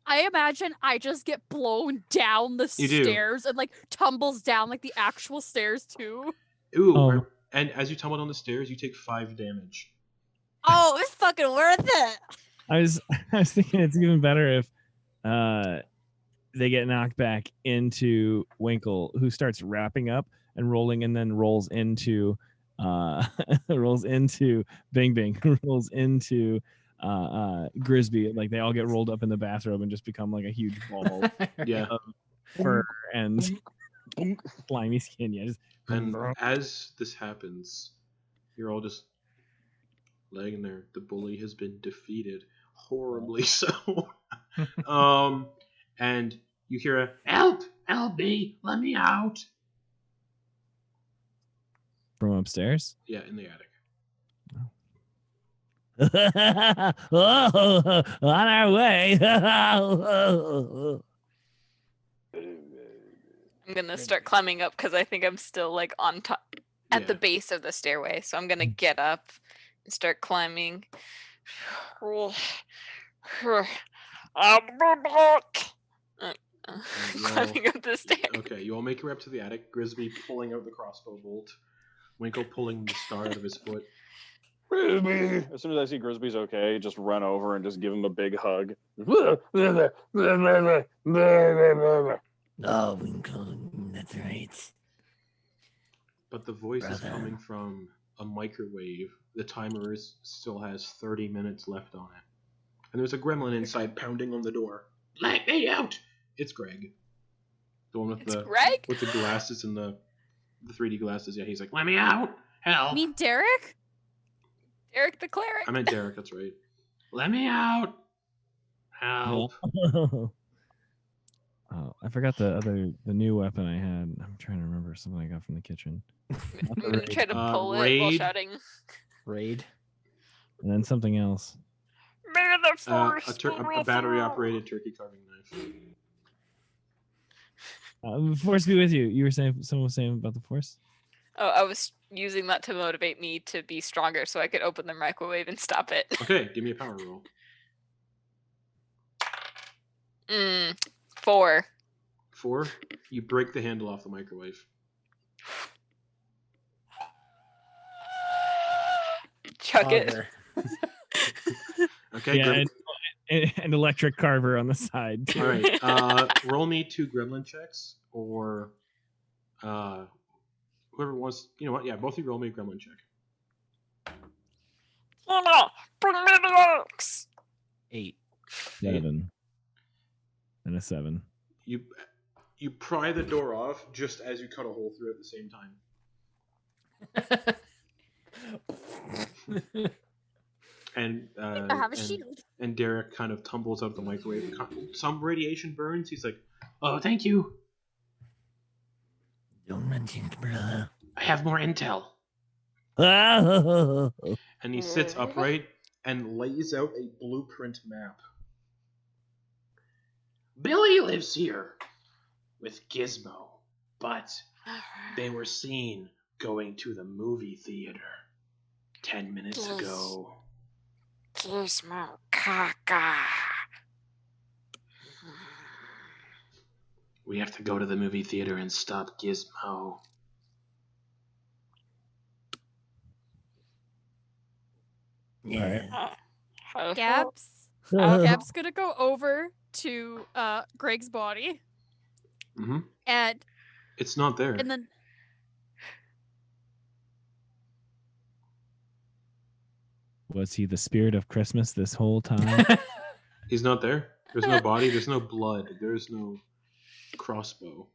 I imagine I just get blown down the You do. stairs and like tumbles down like the actual stairs too. Ooh, Oh. and as you tumble down the stairs, you take 5 damage. Oh, it's fucking worth it. I was thinking it's even better if they get knocked back into Winkle, who starts wrapping up and rolling, and then rolls into rolls into Bing Bing, rolls into Grisby. Like they all get rolled up in the bathrobe and just become like a huge ball Yeah. of fur and slimy skin. Yeah, just And as this happens, you're all just laying there. The bully has been defeated, horribly so. And you hear a "Help! LB, let me out!" from upstairs. Yeah, in the attic. Oh, on our way. I'm gonna start climbing up because I think I'm still like on top at the base of the stairway. So I'm gonna get up and start climbing. Climbing up the stairs. Okay, you all make your way up to the attic. Grisby pulling out the crossbow bolt. Winkle pulling the star out of his foot. As soon as I see Grisby's okay, just run over and just give him a big hug. Oh, Winkle, that's right. But the voice is Brother. coming from a microwave. The timer still has 30 minutes left on it. And there's a gremlin inside pounding on the door. Let me out! It's Greg. The one with It's the Greg? with the glasses and the 3D glasses. Yeah, he's like, let me out! Help! You mean Derek? Derek the cleric. I meant Derek, that's right. Let me out! Help! Oh, I forgot the new weapon I had. I'm trying to remember something I got from the kitchen. I'm gonna try to pull it while raid. shouting. Raid. And then something else. May the force A battery-operated turkey carving knife. The force be with you. You were saying someone was saying about the force. Oh, I was using that to motivate me to be stronger so I could open the microwave and stop it. Okay, give me a power roll. 4. 4. You break the handle off the microwave. Chuck it. Auger. Okay, Yeah, an electric carver on the side. Too. All right. Roll me 2 gremlin checks, or whoever wants. You know what? Yeah, both of you roll me a gremlin check. 8. 7. And a 7. You pry the door off just as you cut a hole through it at the same time. And I have a shield. and Derek kind of tumbles out of the microwave. Some radiation burns. He's like, "Oh, thank you. Don't mention it, brother. I have more intel." Ah, And he sits upright and lays out a blueprint map. Billy lives here with Gizmo, but they were seen going to the movie theater 10 minutes ago. Gizmo caca. We have to go to the movie theater and stop Gizmo. yeah. Gab's gonna go over to Greg's body Mm-hmm. and It's not there. then Was he the spirit of Christmas this whole time? He's not there. There's no body. There's no blood. There's no crossbow.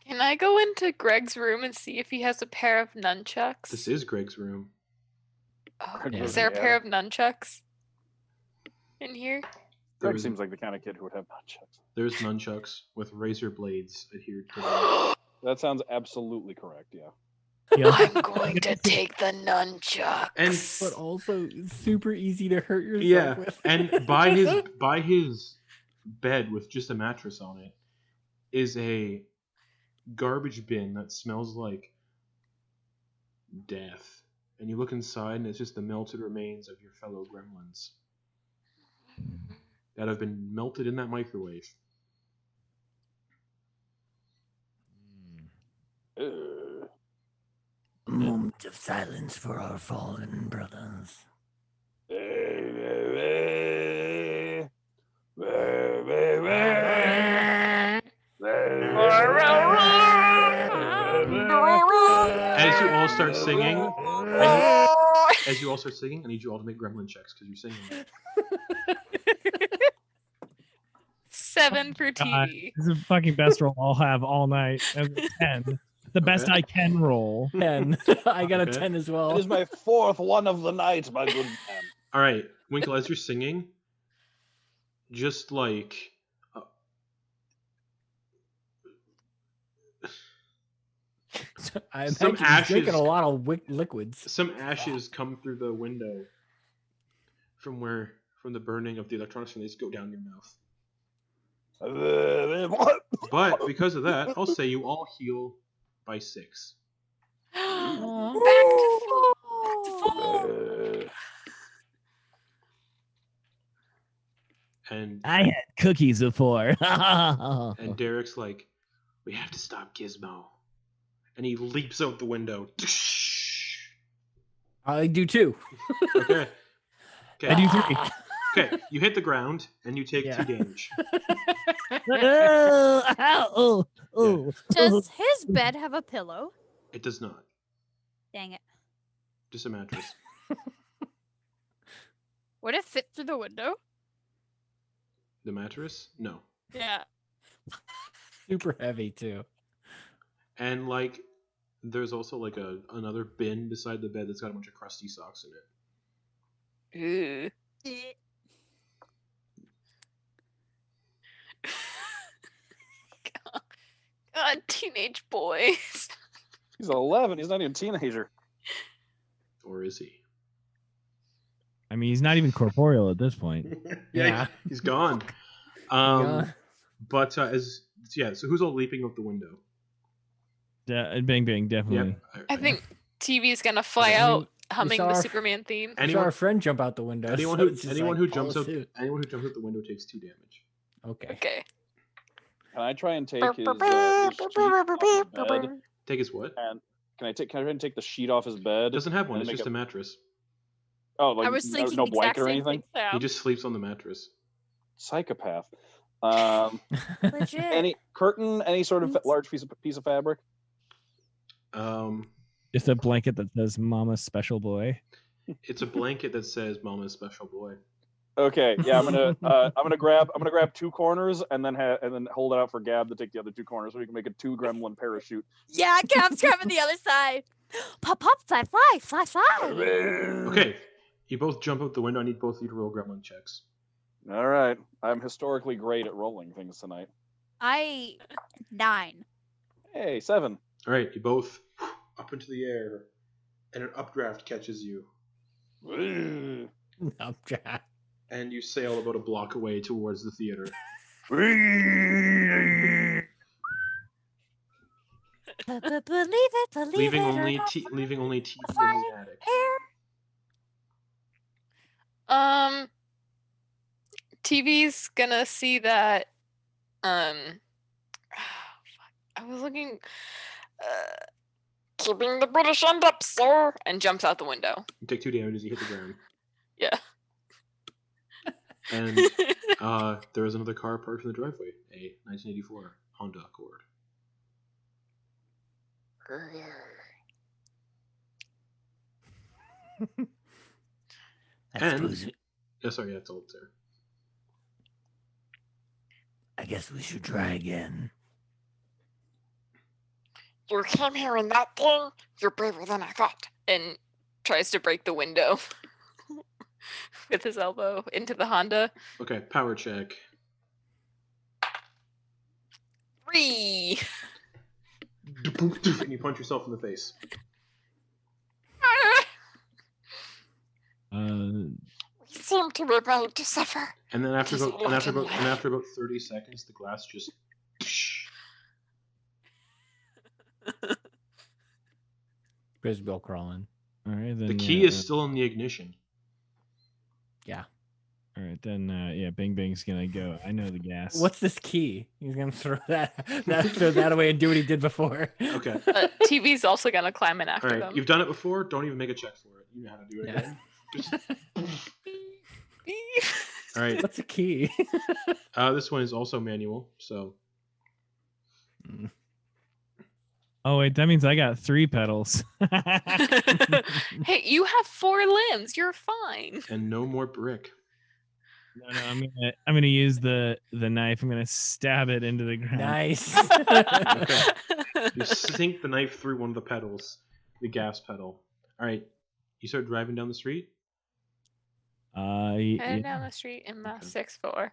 Can I go into Greg's room and see if he has a pair of nunchucks? This is Greg's room. Oh, Yeah. is there a pair of nunchucks in here? Greg There's, seems like the kind of kid who would have nunchucks. there's nunchucks with razor blades adhered to them. That sounds absolutely correct. Yeah. I'm going to take the nunchucks. And But also super easy to hurt yourself yeah, with. and by his bed with just a mattress on it is a garbage bin that smells like death. And you look inside, and it's just the melted remains of your fellow gremlins that have been melted in that microwave. A moment of silence for our fallen brothers. As you all start singing, I need you all to make gremlin checks because you're singing. 7 for God, TV. this is the fucking best roll I'll have all night. That's a 10. The best Okay. I can roll. 10. I got a Okay. 10 as It well. is my 4th one of the night, my good man. All right, Winkle, as you're singing, just like I some imagine he's drinking ashes- a lot of liquids. some ashes come through the window from the burning of the electronics, and they just go down your mouth. But because of that, I'll say you all heal by 6. Back to full. Back to full. And I had cookies before. and Derek's like, "We have to stop Gizmo," and he leaps out the window. I do too. Okay. I do 3. Okay, you hit the ground and you take Yeah. 2 damage. does his bed have a pillow? It does not. Dang it. Just a mattress. Would it fit through the window? The mattress? No. Yeah. Super heavy too. And like, there's also like another bin beside the bed that's got a bunch of crusty socks in it. Ooh. God, teenage boys. He's 11. He's not even a teenager. Or is he? I mean, he's not even corporeal at this point. Yeah. He's gone. Yeah. But so who's all leaping out the window? Bang Bang, definitely. Yep. I think TV's gonna fly Okay, I mean, out humming saw the our- Superman theme. We saw our friend jump out the window. Anyone so who it's just anyone like, who follow jumps out suit. the window takes 2 damage. Okay. Okay. Can I try and take his sheet off his bed? Take his what? And can I try and take the sheet off his bed? Doesn't have one. and It's make just a mattress. Oh, I like was thinking no the exact blanket or same anything? thing, Sam. He just sleeps on the mattress. Psychopath. Legit. Any curtain, any sort of large piece of fabric? Just a blanket that says "Mama's Special Boy." It's a blanket that says "Mama's Special Boy." Okay, yeah, I'm gonna grab 2 corners and then hold it out for Gab to take the other 2 corners so we can make a 2 gremlin parachute. Yeah, Cap's grabbing the other side. Pop, pop, fly, fly, fly, fly. Okay, you both jump out the window. I need both of you to roll gremlin checks. All right, I'm historically great at rolling things tonight. 9. Hey, 7. All right, you both up into the air, and an updraft catches you, Updraft. and you sail about a block away towards the theater. Believe it, leaving or only not, leaving only TV in fly the attic. air. TV's gonna see that. I was looking. Keeping the British end up, sir, and jumps out the window. You take 2 damage as you hit the ground. Yeah. And there is another car parked in the driveway, a 1984 Honda Accord. I And- suppose. Yeah, sorry, that's old, sir. I guess we should try again. You came here in that thing? You're braver than I thought. And tries to break the window with his elbow into the Honda. Okay, power check. 3. And you punch yourself in the face. We seem to be made to suffer. And then after Just about 30 seconds, the glass just. Grisbill crawling. All right, then The key is still in the ignition. Yeah. All right, then Bang Bang's gonna go. I know the gas. What's this key? He's gonna throw that away and do what he did before. Okay. TV's also gonna climb in after All right. them. You've done it before. Don't even make a check for it. You know how to do it Yeah. again. Just... All right. What's a key? This one is also manual. So. Oh wait, that means I got 3 pedals. Hey, you have 4 limbs. You're fine. And no more brick. No, I'm gonna use the knife. I'm gonna stab it into the ground. Nice. Okay. You sink the knife through one of the pedals, the gas pedal. All right. You start driving down the street. Heading down the street in my 6'4". Well,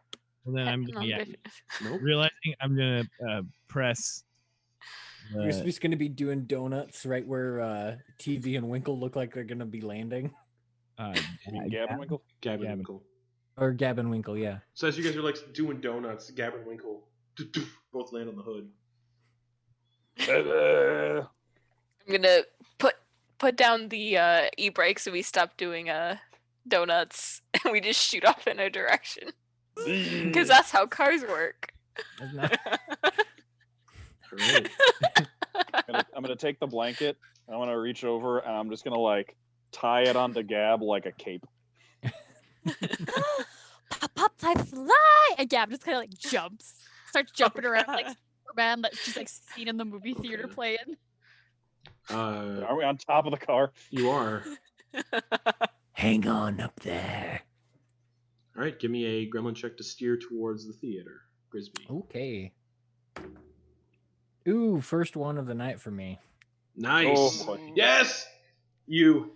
then I'm Nope. realizing I'm gonna press. You're just gonna be doing donuts right where TV and Winkle look like they're gonna be landing. Gab and Winkle? Gab and Gab. Winkle. Or Gab and Winkle, yeah. So as you guys are like doing donuts, Gab and Winkle both land on the hood. I'm gonna put down the e-brake so we stop doing donuts and we just shoot off in a direction. Because that's how cars work. Isn't that- All right. I'm gonna take the blanket. I'm gonna reach over and I'm just gonna like tie it onto Gab like a cape. Pop, pop, fly, fly. And Gab just kind of like starts jumping around like Superman that's just like seen in the movie theater Okay. playing. Are we on top of the car? You are. Hang on up there. All right. Give me a gremlin check to steer towards the theater, Grisby. Okay. Ooh, first one of the night for me. Nice. Oh, boy. Yes. You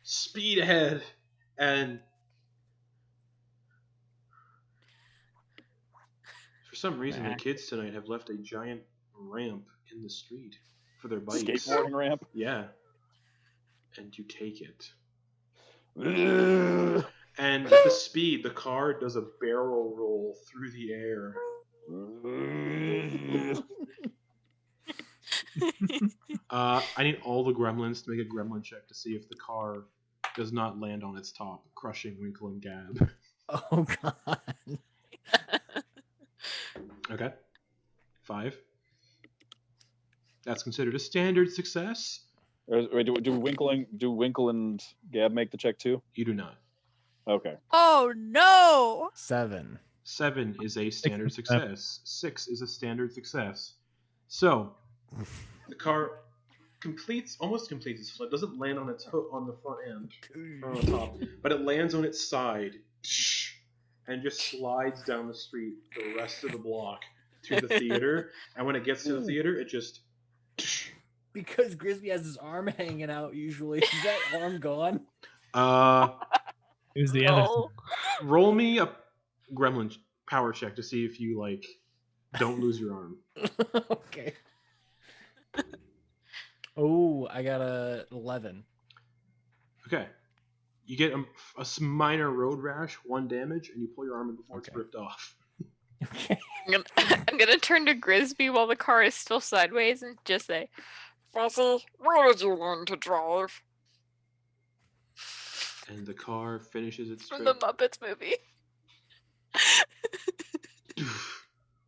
speed ahead and. For some reason, the kids tonight have left a giant ramp in the street for their bikes. Skateboarding ramp. Yeah. And you take it. And at the speed, the car does a barrel roll through the air. I need all the gremlins to make a gremlin check to see if the car does not land on its top, crushing Winkle and Gab. Oh god. Okay. 5. That's considered a standard success. Wait, do Winkle and Gab make the check too? You do not. Okay. Oh no! 7. 7 is a standard success. 6 is a standard success. So, the car almost completes its flip. Doesn't land on its hook on the front end, or on the top, but it lands on its side, and just slides down the street the rest of the block to the theater. And when it gets to the theater, it just. Because Grisby has his arm hanging out usually. Is that arm gone? It was the other. Oh. Roll me a gremlin power check to see if you don't lose your arm. Okay. Oh, I got a 11. Okay. You get a minor road rash, 1 damage, and you pull your arm in before it's Okay. ripped off. Okay. I'm gonna turn to Grisby while the car is still sideways and just say, Fuzzy, where did you learn to drive? And the car finishes its From the trip. Muppets movie.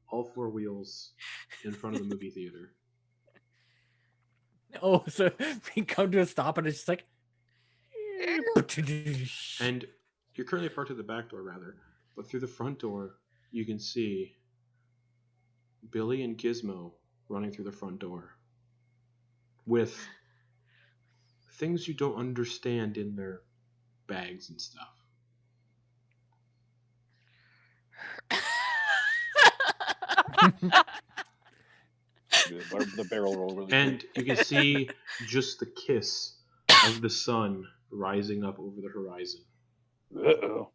All 4 wheels in front of the movie theater. Oh, so we come to a stop and it's just like. And you're currently parked at the back door, rather. But through the front door, you can see Billy and Gizmo running through the front door with things you don't understand in their bags and stuff. The barrel roll really. And you can see just the kiss of the sun rising up over the horizon. Uh-oh.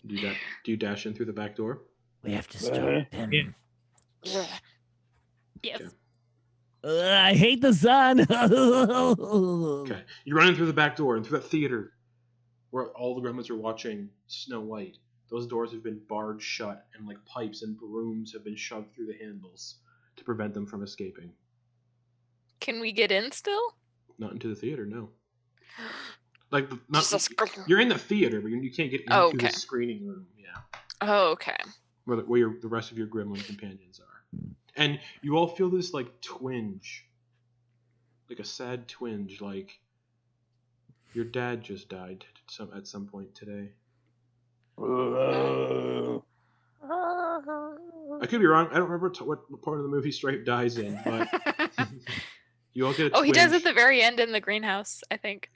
Do you dash in through the back door? We have to stop them. Yeah. Yes. Okay. I hate the sun. Okay. You run in through the back door and through that theater where all the gremlins are watching Snow White. Those doors have been barred shut, and pipes and brooms have been shoved through the handles to prevent them from escaping. Can we get in still? Not into the theater, no. Jesus. You're in the theater, but you can't get into Oh, okay. the screening room. Yeah, Oh, okay. where the rest of your gremlin companions are. And you all feel this twinge, a sad twinge, like your dad just died at some point today. I could be wrong. I don't remember what part of the movie Stripe dies in, but you all get a twinge. Oh, he does at the very end in the greenhouse, I think.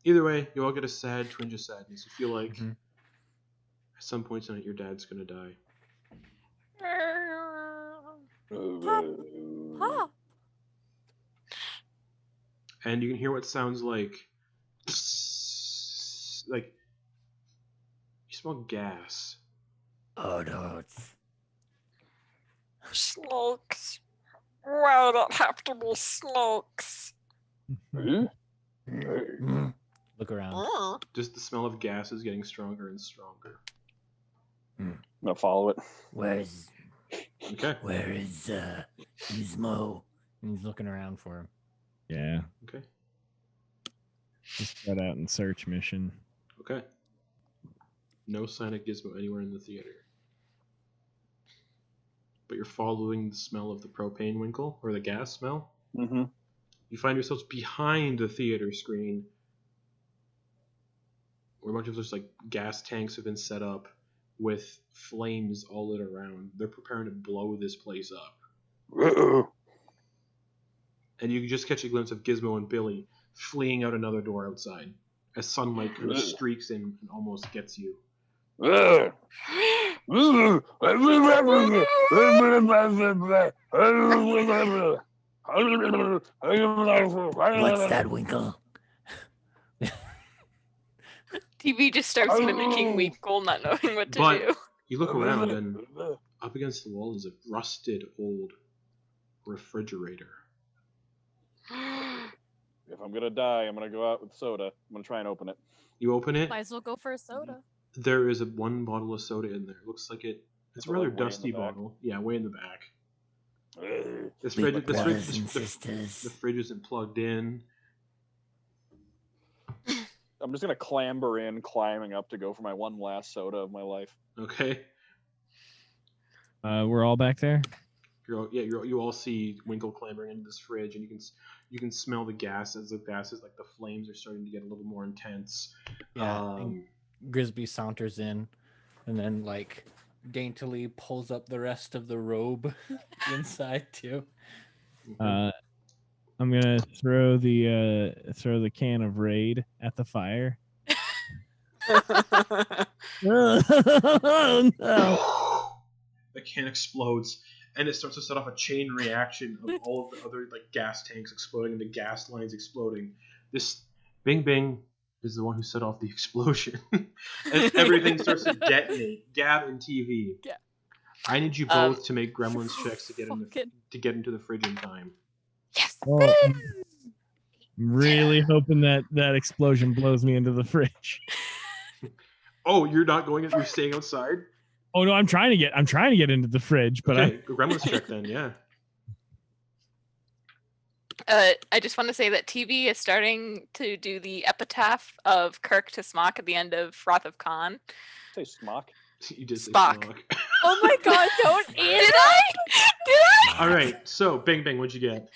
Either way, you all get a sad twinge of sadness. You feel like Mhm. at some point tonight your dad's gonna die. Oh, And you can hear what sounds like you smell gas. Oh no, it's Snakes. Why did it have to be snakes? Look around. Mm. Just the smell of gas is getting stronger and stronger. I'm gonna follow it. where's Okay. where is Gizmo? And he's looking around for him. Yeah. Okay. Just got out and search mission. Okay. No sign of Gizmo anywhere in the theater. But you're following the smell of the propane winkle, or the gas smell. Mm-hmm. You find yourselves behind the theater screen, where a bunch of those gas tanks have been set up with flames all lit around. They're preparing to blow this place up. And you can just catch a glimpse of Gizmo and Billy fleeing out another door outside as sunlight kind of streaks in and almost gets you. What's that, Winkle? TV just starts mimicking Winkle, not knowing what to But do. you look around and up against the wall is a rusted old refrigerator. If I'm gonna die, I'm gonna go out with soda. I'm gonna try and open it. You open it. might as well go for a soda. There is one bottle of soda in there. It looks like it It's a rather Like way in the dusty back. bottle. Yeah, way in the back. This Sleep fridge, brothers and the sisters. fridge isn't plugged in. I'm just gonna clamber in, climbing up to go for my one last soda of my life. Okay. We're all back there. You all see Winkle clambering into this fridge, and you can smell the gas as the flames are starting to get a little more intense. Yeah. And Grisby saunters in, and then like daintily pulls up the rest of the robe inside too. I'm gonna throw the can of Raid at the fire. Oh, no. The can explodes, and it starts to set off a chain reaction of all of the other like gas tanks exploding and the gas lines exploding. This Bing Bing is the one who set off the explosion, and everything starts to detonate. Gab and TV. Yeah. I need you both to make Gremlins checks to Fucking- get into the fridge in time. Yes. Oh, I'm really hoping that explosion blows me into the fridge. Oh, you're not going in. You're staying outside. Oh no, I'm trying to get into the fridge, but Okay, Gremlins check then. Yeah. I just want to say that TV is starting to do the epitaph of Kirk to Smock at the end of Wrath of Khan. Say smock. You did say Spock. Spock. Oh my god, don't eat Did it! I? Did I? All right. So Bing Bing, what'd you get?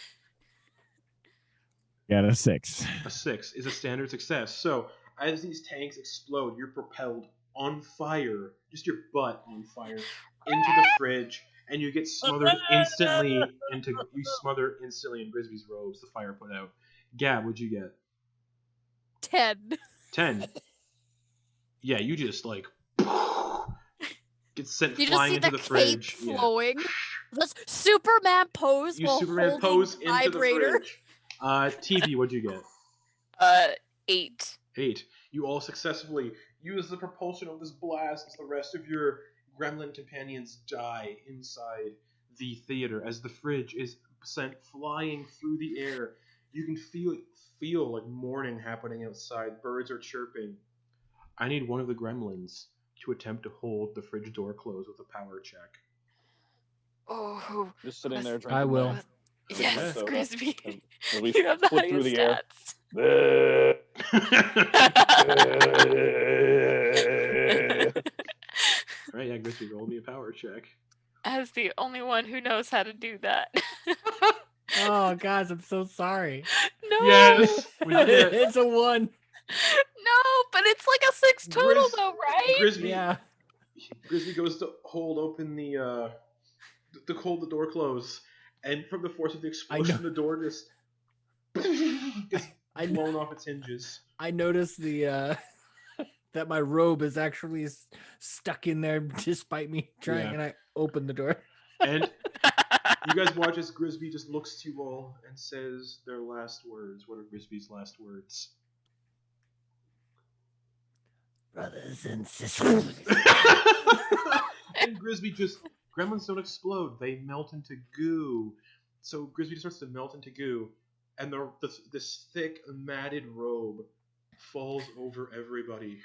got a 6. A 6 is a standard success. So as these tanks explode, you're propelled on fire, just your butt on fire, into the fridge, and you get smothered instantly in Grisby's robes. The fire put out. Gab, what'd you get? 10. 10. Yeah, you just like get sent You just flying see into the the cape fridge. Yeah. flowing. This Superman pose You while Superman holding pose into vibrator. the fridge. TV, what'd you get? 8. 8. You all successfully use the propulsion of this blast as the rest of your gremlin companions die inside the theater as the fridge is sent flying through the air. You can feel like morning happening outside. Birds are chirping. I need one of the gremlins to attempt to hold the fridge door closed with a power check. Oh. Just sitting there Let's- drinking. I will. my- Yes, soda. Grisby. And we You have the flit through highest the air. stats. Right, yeah, Grisby, roll me a power check. As the only one who knows how to do that. Oh guys, I'm so sorry. No. Yes! We did it! It's a 1. No, but it's like a 6 total Gris- though, right? Grisby, Yeah. Grisby goes to hold open to hold the door closed, and from the force of the explosion, the door just gets I blown off its hinges. I noticed the that my robe is actually stuck in there despite me trying, Yeah. and I open the door. And you guys watch as Grisby just looks to you all and says their last words. What are Grisby's last words? Brothers and sisters. And Grisby just... Gremlins don't explode. They melt into goo. So Grisby starts to melt into goo. And this thick, matted robe falls over everybody.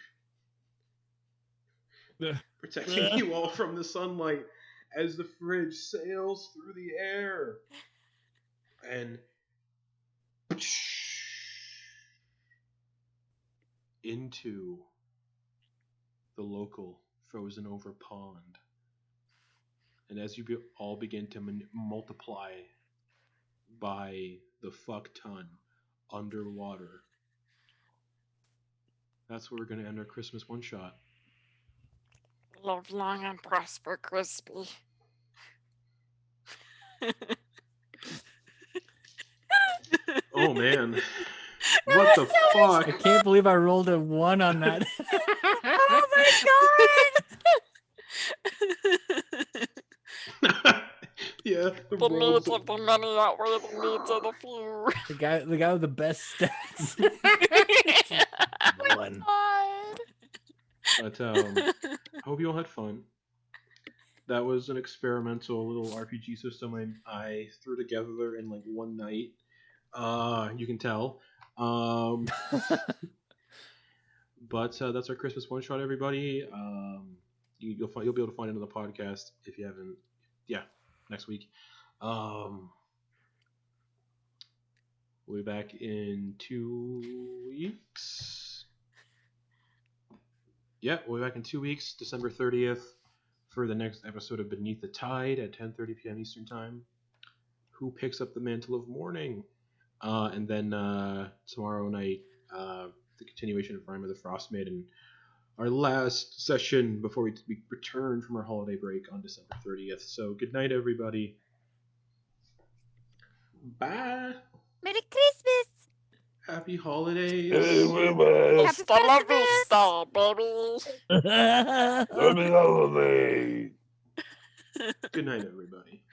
Protecting you all from the sunlight as the fridge sails through the air. And... into the local frozen over pond. And as you all begin to multiply by the fuck ton underwater, that's where we're going to end our Christmas one shot. Live long and prosper, Grisby. Oh man. What the I fuck? can't believe I rolled a 1 on that. Oh my Yeah, the The rolls needs of the many outweigh the needs of the few. the guy with the best stats. One. god. But I hope you all had fun. That was an experimental little RPG system I threw together in like one night. You can tell. But that's our Christmas one shot, everybody. you'll be able to find it on the podcast if you haven't. Yeah, next week. We'll be back in 2 weeks. Yeah, we'll be back in 2 weeks, December 30th, for the next episode of Beneath the Tide at 10:30 p.m. Eastern Time. Who picks up the mantle of mourning? And then tomorrow night, the continuation of Rime of the Frost Maiden. Our last session before we return from our holiday break on December 30th. So good night, everybody. Bye. Merry Christmas! Happy holidays. Happy Hasta la Festivus! vista, baby. Good night, everybody.